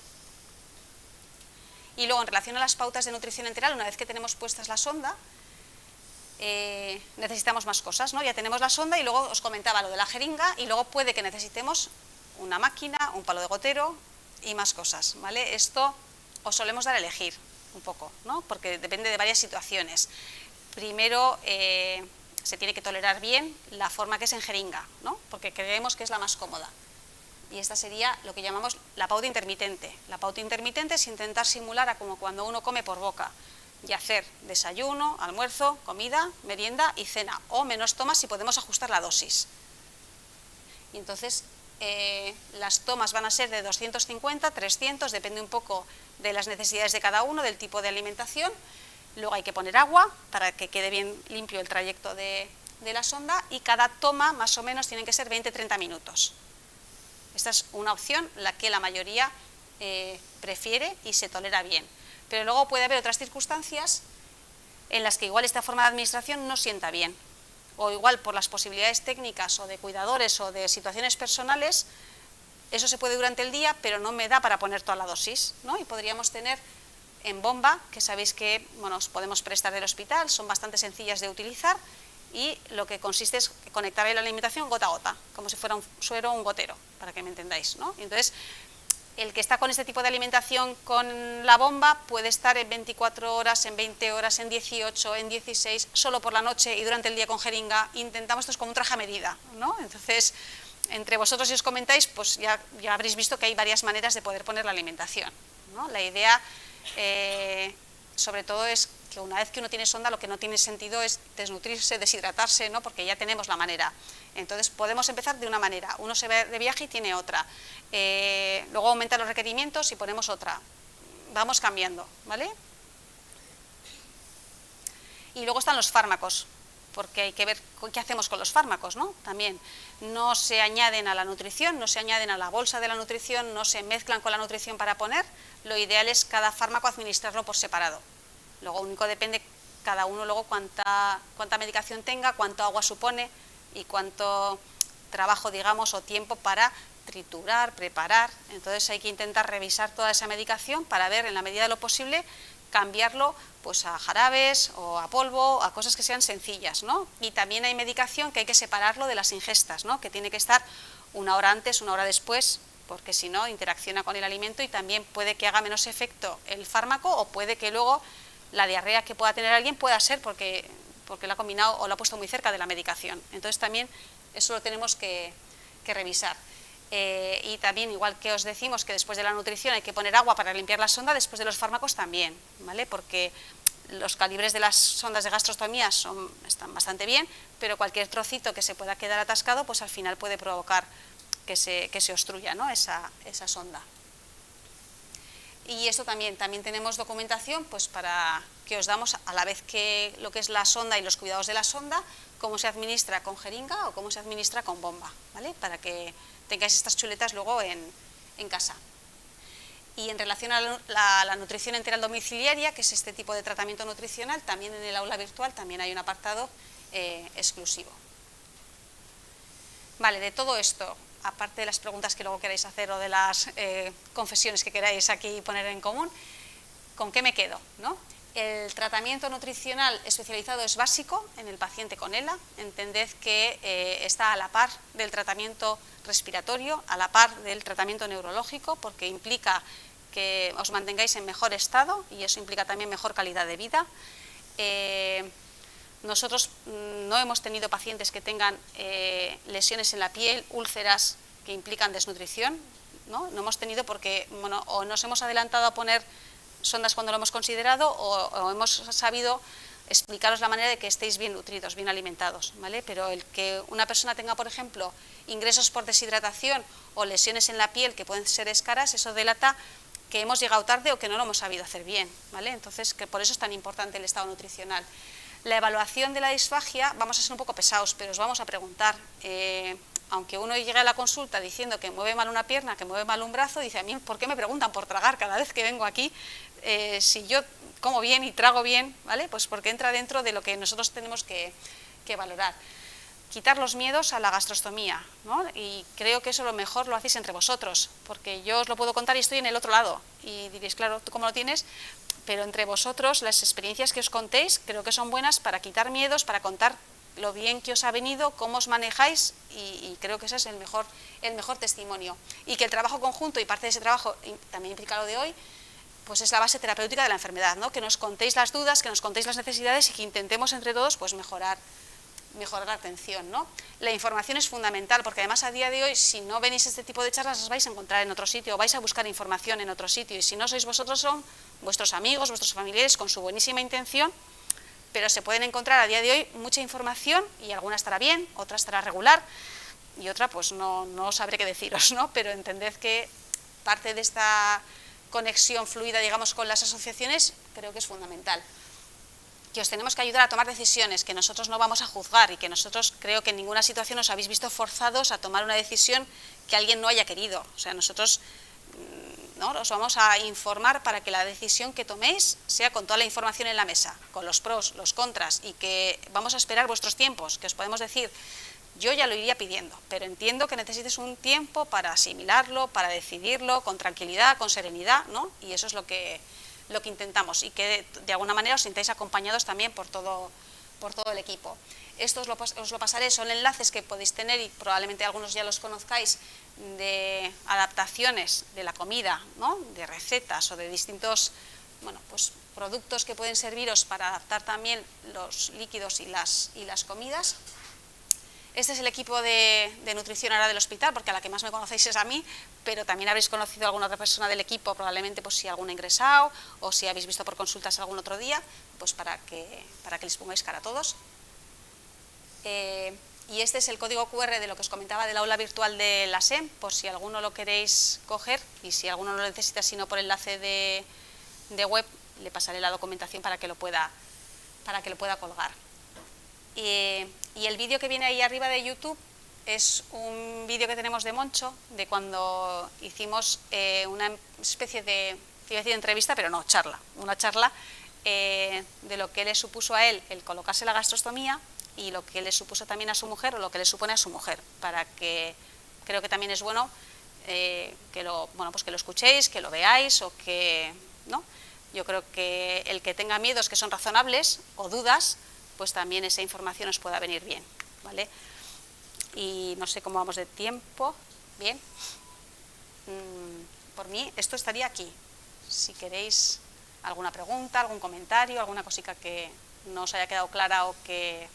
Y luego, en relación a las pautas de nutrición enteral, una vez que tenemos puestas la sonda, necesitamos más cosas, ¿no? Ya tenemos la sonda y luego os comentaba lo de la jeringa, y luego puede que necesitemos una máquina, un palo de gotero y más cosas, ¿vale? Esto os solemos dar a elegir un poco, ¿no? Porque depende de varias situaciones. Primero, se tiene que tolerar bien la forma que es en jeringa, ¿no? Porque creemos que es la más cómoda. Y esta sería lo que llamamos la pauta intermitente. La pauta intermitente es intentar simular a como cuando uno come por boca, y hacer desayuno, almuerzo, comida, merienda y cena, o menos tomas si podemos ajustar la dosis. Y entonces las tomas van a ser de 250, 300, depende un poco de las necesidades de cada uno, del tipo de alimentación. Luego hay que poner agua para que quede bien limpio el trayecto de la sonda, y cada toma más o menos tienen que ser 20-30 minutos. Esta es una opción, la que la mayoría prefiere y se tolera bien. Pero luego puede haber otras circunstancias en las que igual esta forma de administración no sienta bien, o igual por las posibilidades técnicas o de cuidadores o de situaciones personales, eso se puede durante el día, pero no me da para poner toda la dosis, ¿no? Y podríamos tener en bomba, que sabéis que, bueno, os podemos prestar del hospital, son bastante sencillas de utilizar, y lo que consiste es conectar la alimentación gota a gota, como si fuera un suero o un gotero, para que me entendáis, ¿no? Entonces, el que está con este tipo de alimentación con la bomba puede estar en 24 horas, en 20 horas, en 18, en 16, solo por la noche y durante el día con jeringa. Intentamos, esto es como un traje a medida, ¿no? Entonces, entre vosotros, si os comentáis, pues ya habréis visto que hay varias maneras de poder poner la alimentación, ¿no? La idea, sobre todo, es que una vez que uno tiene sonda, lo que no tiene sentido es desnutrirse, deshidratarse, ¿no? Porque ya tenemos la manera. Entonces podemos empezar de una manera, uno se va de viaje y tiene otra, luego aumentan los requerimientos y ponemos otra, vamos cambiando, ¿vale? Y luego están los fármacos, porque hay que ver qué hacemos con los fármacos, ¿no? También no se añaden a la nutrición, no se añaden a la bolsa de la nutrición, no se mezclan con la nutrición para poner, lo ideal es cada fármaco administrarlo por separado. Luego único depende cada uno luego cuánta medicación tenga, cuánto agua supone y cuánto trabajo, digamos, o tiempo para triturar, preparar. Entonces hay que intentar revisar toda esa medicación para ver, en la medida de lo posible, cambiarlo pues a jarabes o a polvo, a cosas que sean sencillas, ¿no? Y también hay medicación que hay que separarlo de las ingestas, ¿no? Que tiene que estar 1 hora antes, 1 hora después, porque si no interacciona con el alimento y también puede que haga menos efecto el fármaco, o puede que luego la diarrea que pueda tener alguien pueda ser porque lo ha combinado o lo ha puesto muy cerca de la medicación. Entonces también eso lo tenemos que revisar. Y también, igual que os decimos que después de la nutrición hay que poner agua para limpiar la sonda, después de los fármacos también, ¿vale? Porque los calibres de las sondas de gastrostomía están bastante bien, pero cualquier trocito que se pueda quedar atascado, pues al final puede provocar que se obstruya, ¿no?, esa sonda. Y esto también tenemos documentación, pues para que os damos a la vez que lo que es la sonda y los cuidados de la sonda, cómo se administra con jeringa o cómo se administra con bomba, ¿vale? Para que tengáis estas chuletas luego en casa. Y en relación a la nutrición enteral domiciliaria, que es este tipo de tratamiento nutricional, también en el aula virtual también hay un apartado exclusivo. Vale, de todo esto, aparte de las preguntas que luego queráis hacer o de las confesiones que queráis aquí poner en común, ¿con qué me quedo?, ¿no? El tratamiento nutricional especializado es básico en el paciente con ELA. Entended que está a la par del tratamiento respiratorio, a la par del tratamiento neurológico, porque implica que os mantengáis en mejor estado y eso implica también mejor calidad de vida. Nosotros no hemos tenido pacientes que tengan lesiones en la piel, úlceras que implican desnutrición, ¿no? No hemos tenido porque, bueno, o nos hemos adelantado a poner sondas cuando lo hemos considerado o hemos sabido explicaros la manera de que estéis bien nutridos, bien alimentados, ¿vale? Pero el que una persona tenga, por ejemplo, ingresos por deshidratación o lesiones en la piel que pueden ser escaras, eso delata que hemos llegado tarde o que no lo hemos sabido hacer bien, ¿vale? Entonces, que por eso es tan importante el estado nutricional. La evaluación de la disfagia, vamos a ser un poco pesados, pero os vamos a preguntar, aunque uno llegue a la consulta diciendo que mueve mal una pierna, que mueve mal un brazo, dice, a mí, ¿por qué me preguntan por tragar cada vez que vengo aquí? Si yo como bien y trago bien, ¿vale? Pues porque entra dentro de lo que nosotros tenemos que valorar. Quitar los miedos a la gastrostomía, ¿no? Y creo que eso lo mejor lo hacéis entre vosotros, porque yo os lo puedo contar y estoy en el otro lado, y diréis, claro, ¿tú cómo lo tienes? Pero entre vosotros, las experiencias que os contéis, creo que son buenas para quitar miedos, para contar lo bien que os ha venido, cómo os manejáis, y creo que ese es el mejor testimonio. Y que el trabajo conjunto, y parte de ese trabajo también implica lo de hoy, pues es la base terapéutica de la enfermedad, ¿no? Que nos contéis las dudas, que nos contéis las necesidades y que intentemos entre todos pues mejorar la atención, ¿no? La información es fundamental, porque además a día de hoy, si no venís a este tipo de charlas, las vais a encontrar en otro sitio, o vais a buscar información en otro sitio, y si no sois vosotros, son vuestros amigos, vuestros familiares, con su buenísima intención, pero se pueden encontrar a día de hoy mucha información, y alguna estará bien, otra estará regular, y otra pues no sabré qué deciros, ¿no? Pero entended que parte de esta conexión fluida, digamos, con las asociaciones, creo que es fundamental. Que os tenemos que ayudar a tomar decisiones, que nosotros no vamos a juzgar y que nosotros creo que en ninguna situación os habéis visto forzados a tomar una decisión que alguien no haya querido. O sea, nosotros ¿no? os vamos a informar para que la decisión que toméis sea con toda la información en la mesa, con los pros, los contras, y que vamos a esperar vuestros tiempos, que os podemos decir, yo ya lo iría pidiendo, pero entiendo que necesites un tiempo para asimilarlo, para decidirlo, con tranquilidad, con serenidad, ¿no? Y eso es lo que intentamos, y que de alguna manera os sintáis acompañados también por todo el equipo. Esto os lo pasaré, son enlaces que podéis tener, y probablemente algunos ya los conozcáis, de adaptaciones de la comida, ¿no? De recetas o de distintos pues, productos que pueden serviros para adaptar también los líquidos y las comidas. Este es el equipo de nutrición ahora del hospital, porque a la que más me conocéis es a mí, pero también habréis conocido a alguna otra persona del equipo, probablemente pues si algún ingresado o si habéis visto por consultas algún otro día, pues para que les pongáis cara a todos. Y este es el código QR de lo que os comentaba del aula virtual de la SEM, por si alguno lo queréis coger, y si alguno no lo necesita sino por enlace de web, le pasaré la documentación para que lo pueda colgar. Y el vídeo que viene ahí arriba de YouTube es un vídeo que tenemos de Moncho, de cuando hicimos una especie de, iba a decir entrevista, pero no, una charla de lo que le supuso a él el colocarse la gastrostomía y lo que le supuso también a su mujer o lo que le supone a su mujer, para que creo que también es bueno que lo escuchéis, que lo veáis o que, ¿no? Yo creo que el que tenga miedos que son razonables o dudas, pues también esa información os pueda venir bien, ¿vale? Y no sé cómo vamos de tiempo. Bien. por mí esto estaría aquí. Si queréis alguna pregunta, algún comentario, alguna cosita que no os haya quedado clara o que...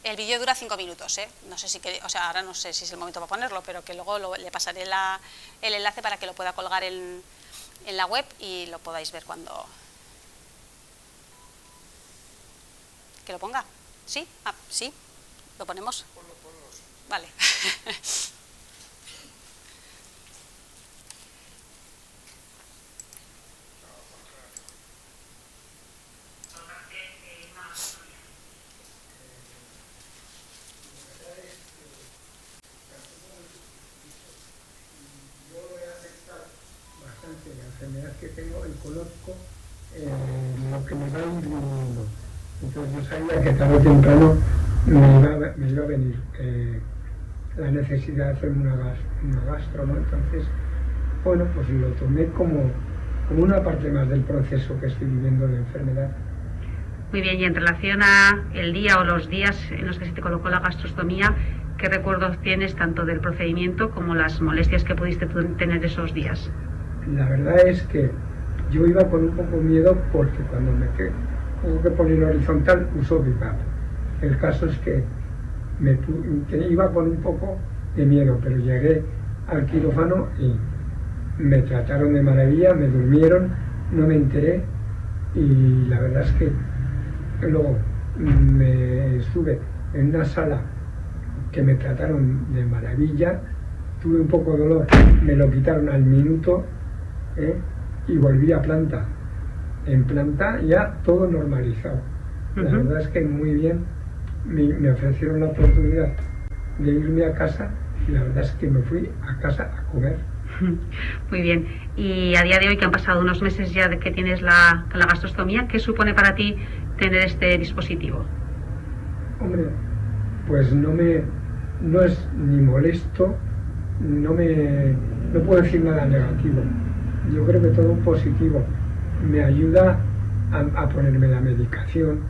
El vídeo dura 5 minutos, ¿eh? No sé si queréis, o sea, ahora no sé si es el momento para ponerlo, pero que luego le pasaré el enlace para que lo pueda colgar en la web y lo podáis ver cuando... ¿Que lo ponga? ¿Sí? Ah, ¿sí? ¿Lo ponemos? Vale. La enfermedad que tengo y conozco lo que me va a ir viniendo. Entonces yo sabía que tarde o temprano me iba a venir la necesidad de hacerme una gastro, ¿no? Entonces, bueno, pues lo tomé como una parte más del proceso que estoy viviendo de enfermedad. Muy bien, y en relación a el día o los días en los que se te colocó la gastrostomía, ¿qué recuerdos tienes tanto del procedimiento como las molestias que pudiste tener esos días? La verdad es que yo iba con un poco miedo porque cuando me tengo que poner horizontal uso BiPAP. El caso es que iba con un poco de miedo, pero llegué al quirófano y me trataron de maravilla, me durmieron, no me enteré y la verdad es que luego me estuve en una sala que me trataron de maravilla, tuve un poco de dolor, me lo quitaron al minuto y volví a planta. En planta ya todo normalizado. La verdad es que muy bien, me ofrecieron la oportunidad de irme a casa y la verdad es que me fui a casa a comer. Muy bien, y a día de hoy que han pasado unos meses ya de que tienes la gastrostomía, ¿qué supone para ti tener este dispositivo? Hombre, pues no es ni molesto, no puedo decir nada negativo. Yo creo que todo positivo. Me ayuda a ponerme la medicación,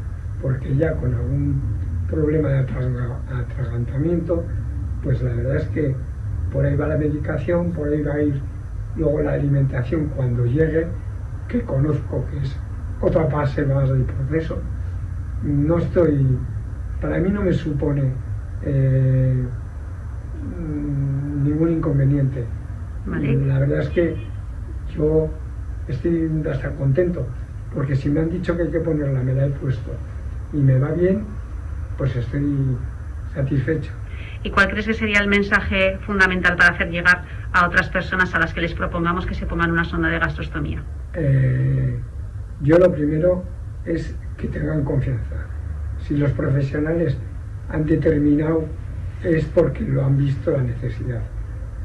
porque ya con algún problema de atragantamiento, pues la verdad es que por ahí va la medicación, por ahí va a ir luego la alimentación cuando llegue, que conozco que es otra fase más del proceso. Para mí no me supone ningún inconveniente. Vale. La verdad es que yo estoy hasta contento, porque si me han dicho que hay que ponerla, me la he puesto y me va bien, pues estoy satisfecho. ¿Y cuál crees que sería el mensaje fundamental para hacer llegar a otras personas a las que les propongamos que se pongan una sonda de gastrostomía? Yo lo primero es que tengan confianza. Si los profesionales han determinado es porque lo han visto la necesidad.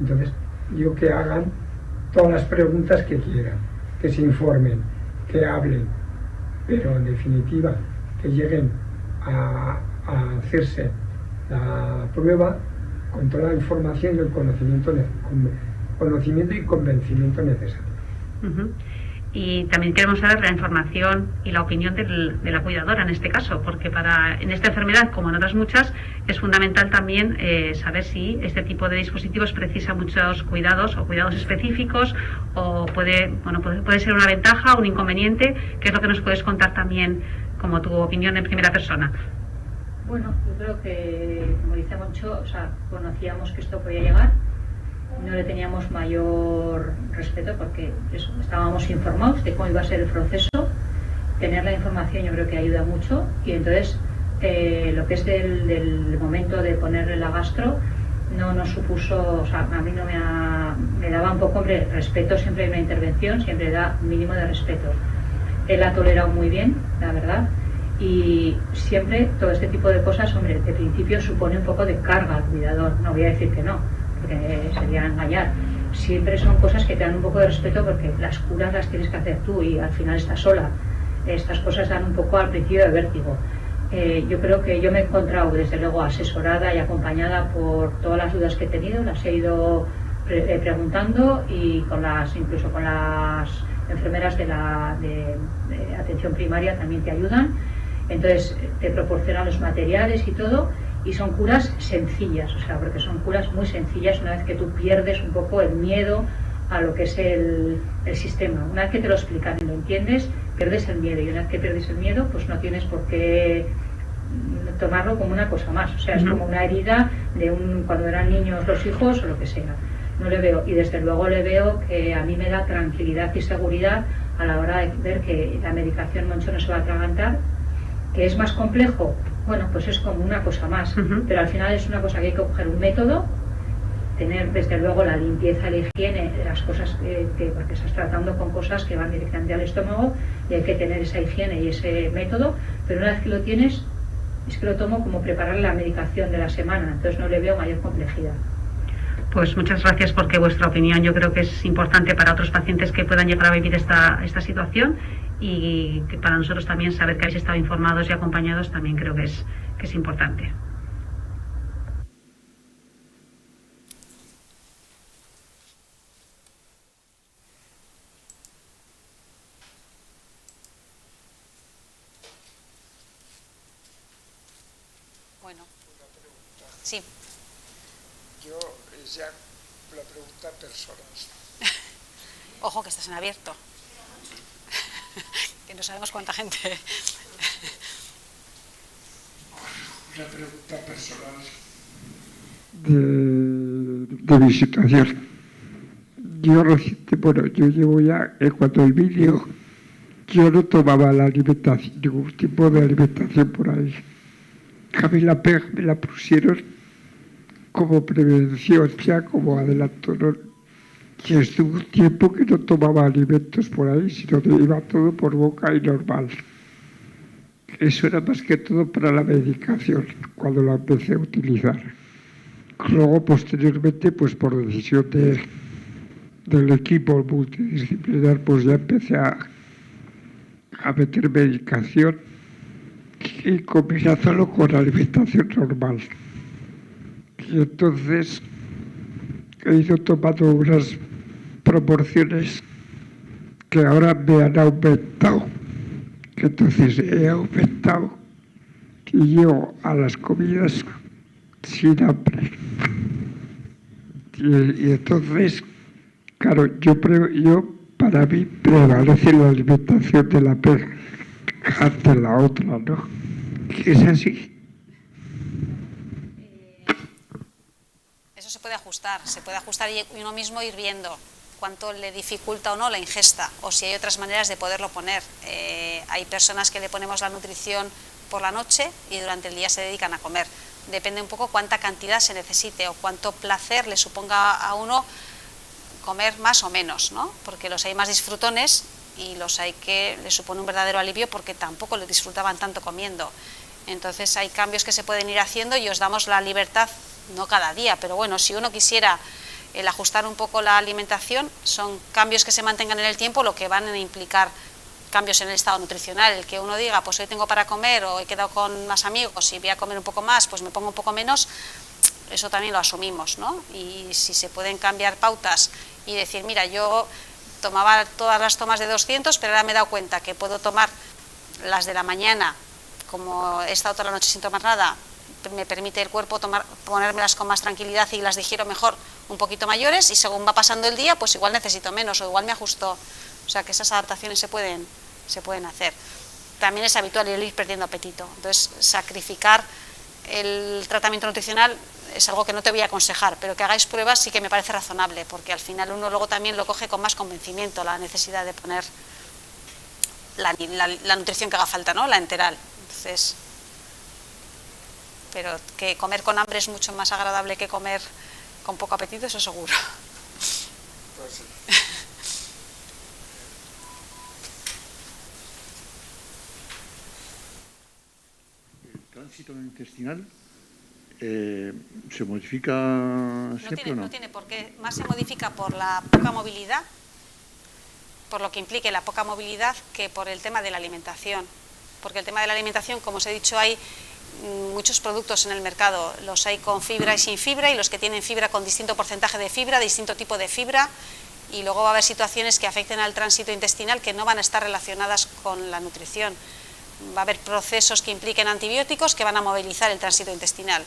Entonces, yo que hagan todas las preguntas que quieran, que se informen, que hablen, pero en definitiva que lleguen a hacerse la prueba con toda la información y el conocimiento y convencimiento necesario. Y también queremos saber la información y la opinión de la cuidadora en este caso, porque en esta enfermedad, como en otras muchas, es fundamental también saber si este tipo de dispositivos precisa muchos cuidados o cuidados específicos, o puede ser una ventaja o un inconveniente. ¿Qué es lo que nos puedes contar también como tu opinión en primera persona? Bueno, yo creo que, como dice Moncho, conocíamos que esto podía llegar, no le teníamos mayor respeto porque estábamos informados de cómo iba a ser el proceso. Tener la información yo creo que ayuda mucho, y entonces lo que es del momento de ponerle la gastro no nos supuso, a mí no me daba un poco, hombre, respeto, siempre hay una intervención, siempre da un mínimo de respeto. Él ha tolerado muy bien, la verdad. Y siempre todo este tipo de cosas, hombre, de principio supone un poco de carga al cuidador, no voy a decir que no, porque sería engañar. Siempre son cosas que te dan un poco de respeto porque las curas las tienes que hacer tú y al final estás sola. Estas cosas dan un poco al principio de vértigo. Yo creo que yo me he encontrado desde luego asesorada y acompañada por todas las dudas que he tenido, las he ido preguntando, y incluso con las enfermeras de atención primaria también te ayudan. Entonces te proporcionan los materiales y todo, Y son curas sencillas, o sea, porque son curas muy sencillas una vez que tú pierdes un poco el miedo a lo que es el sistema. Una vez que te lo explican y lo entiendes, pierdes el miedo, y una vez que pierdes el miedo, pues no tienes por qué tomarlo como una cosa más, o sea, es como una herida de cuando eran niños los hijos o lo que sea. No le veo, y desde luego le veo que a mí me da tranquilidad y seguridad a la hora de ver que la medicación Moncho no se va a atragantar, que es más complejo, bueno, pues es como una cosa más, pero al final es una cosa que hay que coger un método, tener desde luego la limpieza, la higiene, las cosas porque estás tratando con cosas que van directamente al estómago y hay que tener esa higiene y ese método, pero una vez que lo tienes, es que lo tomo como preparar la medicación de la semana, entonces no le veo mayor complejidad. Pues muchas gracias, porque vuestra opinión yo creo que es importante para otros pacientes que puedan llegar a vivir esta situación, y que para nosotros también saber que habéis estado informados y acompañados también creo que es importante. Bueno, sí. Yo ya la pregunta personas. Ojo que estás en abierto. Que no sabemos cuánta gente. Una pregunta personal. De mi situación. Yo llevo ya, cuando el vídeo, yo no tomaba la alimentación, ningún tipo de alimentación por ahí. A mí la PEG me la pusieron como prevención, ya como adelanto. ¿No? Y estuvo un tiempo que no tomaba alimentos por ahí, sino que iba todo por boca y normal. Eso era más que todo para la medicación, cuando la empecé a utilizar. Luego, posteriormente, pues por decisión del equipo multidisciplinar, pues ya empecé a meter medicación y combinándolo con alimentación normal. Y entonces he ido tomando unas proporciones que ahora me han aumentado. Entonces he aumentado y yo a las comidas sin hambre. Y entonces, claro, yo para mí prevalece la alimentación de la PEG ante la otra, ¿no? ¿Es así? Eso se puede ajustar y uno mismo ir viendo cuánto le dificulta o no la ingesta, o si hay otras maneras de poderlo poner. Hay personas que le ponemos la nutrición por la noche y durante el día se dedican a comer. Depende un poco cuánta cantidad se necesite o cuánto placer le suponga a uno comer más o menos, ¿no? Porque los hay más disfrutones y los hay que les supone un verdadero alivio porque tampoco le disfrutaban tanto comiendo. Entonces hay cambios que se pueden ir haciendo y os damos la libertad, no cada día, pero bueno, si uno quisiera el ajustar un poco la alimentación, son cambios que se mantengan en el tiempo, lo que van a implicar cambios en el estado nutricional. El que uno diga, pues hoy tengo para comer o he quedado con más amigos y voy a comer un poco más, pues me pongo un poco menos, eso también lo asumimos, ¿no? Y si se pueden cambiar pautas y decir, mira, yo tomaba todas las tomas de 200, pero ahora me he dado cuenta que puedo tomar las de la mañana, como he estado toda la noche sin tomar nada, me permite el cuerpo ponérmelas con más tranquilidad y las digiero mejor, un poquito mayores, y según va pasando el día, pues igual necesito menos o igual me ajusto. O sea que esas adaptaciones se pueden hacer. También es habitual ir perdiendo apetito, entonces sacrificar el tratamiento nutricional es algo que no te voy a aconsejar, pero que hagáis pruebas sí que me parece razonable, porque al final uno luego también lo coge con más convencimiento, la necesidad de poner la nutrición que haga falta, ¿no? La enteral. Entonces, pero que comer con hambre es mucho más agradable que comer con poco apetito, eso seguro. Pues sí. ¿El tránsito intestinal se modifica siempre o no? No tiene por qué, más se modifica por la poca movilidad, por lo que implique la poca movilidad, que por el tema de la alimentación. Porque el tema de la alimentación, como os he dicho, hay muchos productos en el mercado, los hay con fibra y sin fibra, y los que tienen fibra con distinto porcentaje de fibra, distinto tipo de fibra, y luego va a haber situaciones que afecten al tránsito intestinal que no van a estar relacionadas con la nutrición. va a haber procesos que impliquen antibióticos que van a movilizar el tránsito intestinal.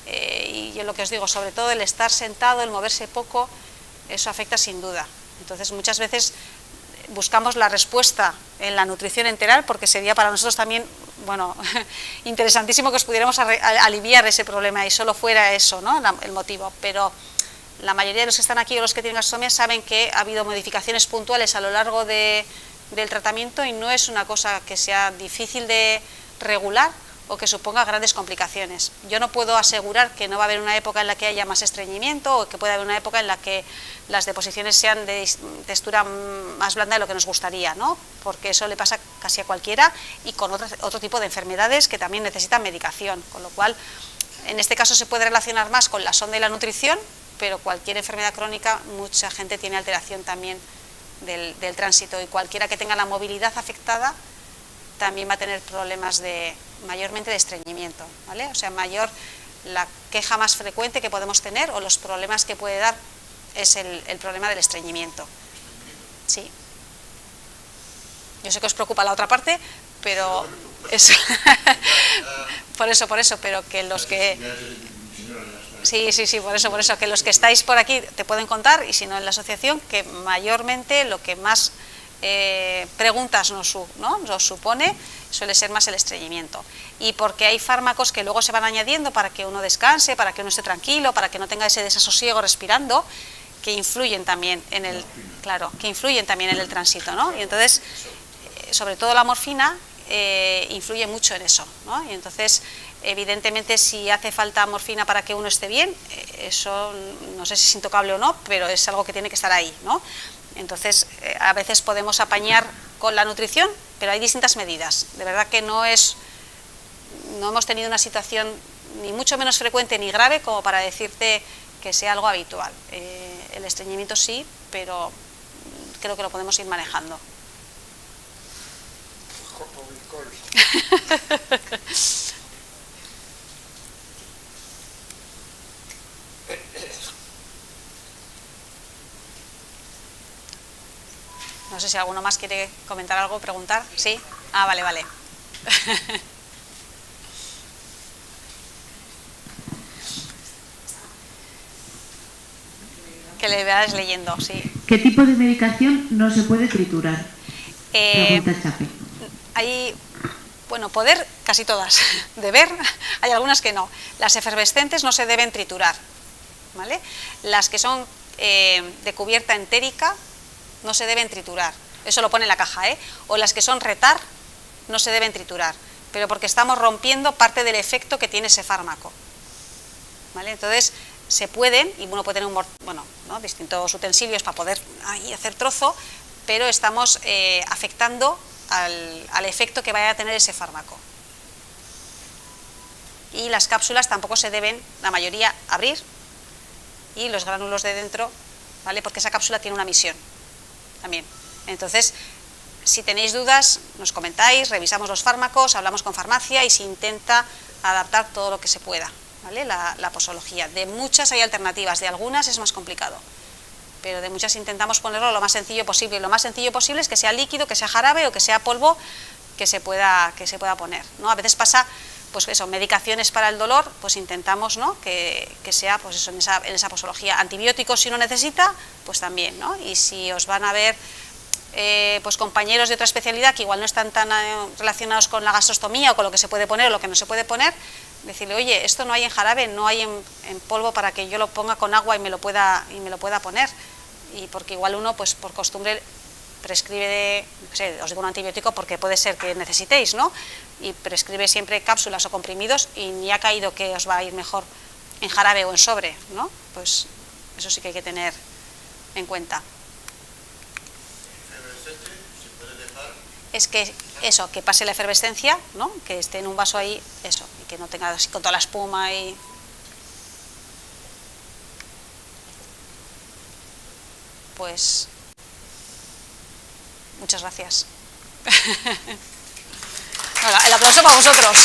Y yo lo que os digo, sobre todo el estar sentado, el moverse poco, eso afecta sin duda. Entonces muchas veces buscamos la respuesta en la nutrición enteral, porque sería para nosotros también, bueno, interesantísimo que os pudiéramos aliviar ese problema y solo fuera eso, ¿no?, el motivo. Pero la mayoría de los que están aquí o los que tienen gastronomía saben que ha habido modificaciones puntuales a lo largo del tratamiento y no es una cosa que sea difícil de regular o que suponga grandes complicaciones. Yo no puedo asegurar que no va a haber una época en la que haya más estreñimiento o que pueda haber una época en la que las deposiciones sean de textura más blanda de lo que nos gustaría, ¿no?, porque eso le pasa casi a cualquiera y con otro tipo de enfermedades que también necesitan medicación, con lo cual en este caso se puede relacionar más con la sonda y la nutrición, pero cualquier enfermedad crónica, mucha gente tiene alteración también del tránsito, y cualquiera que tenga la movilidad afectada también va a tener problemas mayormente de estreñimiento, ¿vale? O sea, la queja más frecuente que podemos tener o los problemas que puede dar es el problema del estreñimiento. Sí. Yo sé que os preocupa la otra parte, pero eso. por eso, pero que los que... Sí, por eso, que los que estáis por aquí te pueden contar, y si no en la asociación, que mayormente lo que más preguntas nos supone suele ser más el estreñimiento, y porque hay fármacos que luego se van añadiendo para que uno descanse, para que uno esté tranquilo, para que no tenga ese desasosiego respirando, que influyen también en el tránsito, ¿no? Y entonces, sobre todo la morfina influye mucho en eso, ¿no? Y entonces, evidentemente, si hace falta morfina para que uno esté bien, eso no sé si es intocable o no, pero es algo que tiene que estar ahí, ¿no? Entonces, a veces podemos apañar con la nutrición, pero hay distintas medidas. De verdad que no hemos tenido una situación ni mucho menos frecuente ni grave como para decirte que sea algo habitual. El estreñimiento sí, pero creo que lo podemos ir manejando. No sé si alguno más quiere comentar algo, preguntar. ¿Sí? Ah, vale. Que le veas leyendo, sí. ¿Qué tipo de medicación no se puede triturar? Pregunta Chape. Poder, casi todas. Deber, hay algunas que no. Las efervescentes no se deben triturar, ¿vale? Las que son de cubierta entérica no se deben triturar, eso lo pone en la caja, ¿eh? O las que son retar no se deben triturar, pero porque estamos rompiendo parte del efecto que tiene ese fármaco, ¿vale? Entonces se pueden, y uno puede tener distintos utensilios para poder hacer trozo, pero estamos afectando al efecto que vaya a tener ese fármaco. Y las cápsulas tampoco se deben, la mayoría, abrir, y los gránulos de dentro, ¿vale?, porque esa cápsula tiene una misión también. Entonces, si tenéis dudas, nos comentáis, revisamos los fármacos, hablamos con farmacia y se intenta adaptar todo lo que se pueda, ¿vale?, la posología. De muchas hay alternativas, de algunas es más complicado, pero de muchas intentamos ponerlo lo más sencillo posible. Lo más sencillo posible es que sea líquido, que sea jarabe o que sea polvo, que se pueda poner, ¿no? A veces pasa, pues eso, medicaciones para el dolor, pues intentamos, ¿no?, que sea, pues eso, en esa posología. Antibióticos si uno necesita, pues también, ¿no? Y si os van a ver pues compañeros de otra especialidad que igual no están tan relacionados con la gastrostomía o con lo que se puede poner o lo que no se puede poner, decirle, oye, esto no hay en jarabe, no hay en polvo para que yo lo ponga con agua y me lo pueda poner, y porque igual uno, pues por costumbre, prescribe, os digo un antibiótico porque puede ser que necesitéis, ¿no?, y prescribe siempre cápsulas o comprimidos y ni ha caído que os va a ir mejor en jarabe o en sobre, ¿no? Pues eso sí que hay que tener en cuenta. Es que eso, que pase la efervescencia, ¿no?, que esté en un vaso ahí, eso, y que no tenga así con toda la espuma y... Pues... muchas gracias. Bueno, el aplauso para vosotros.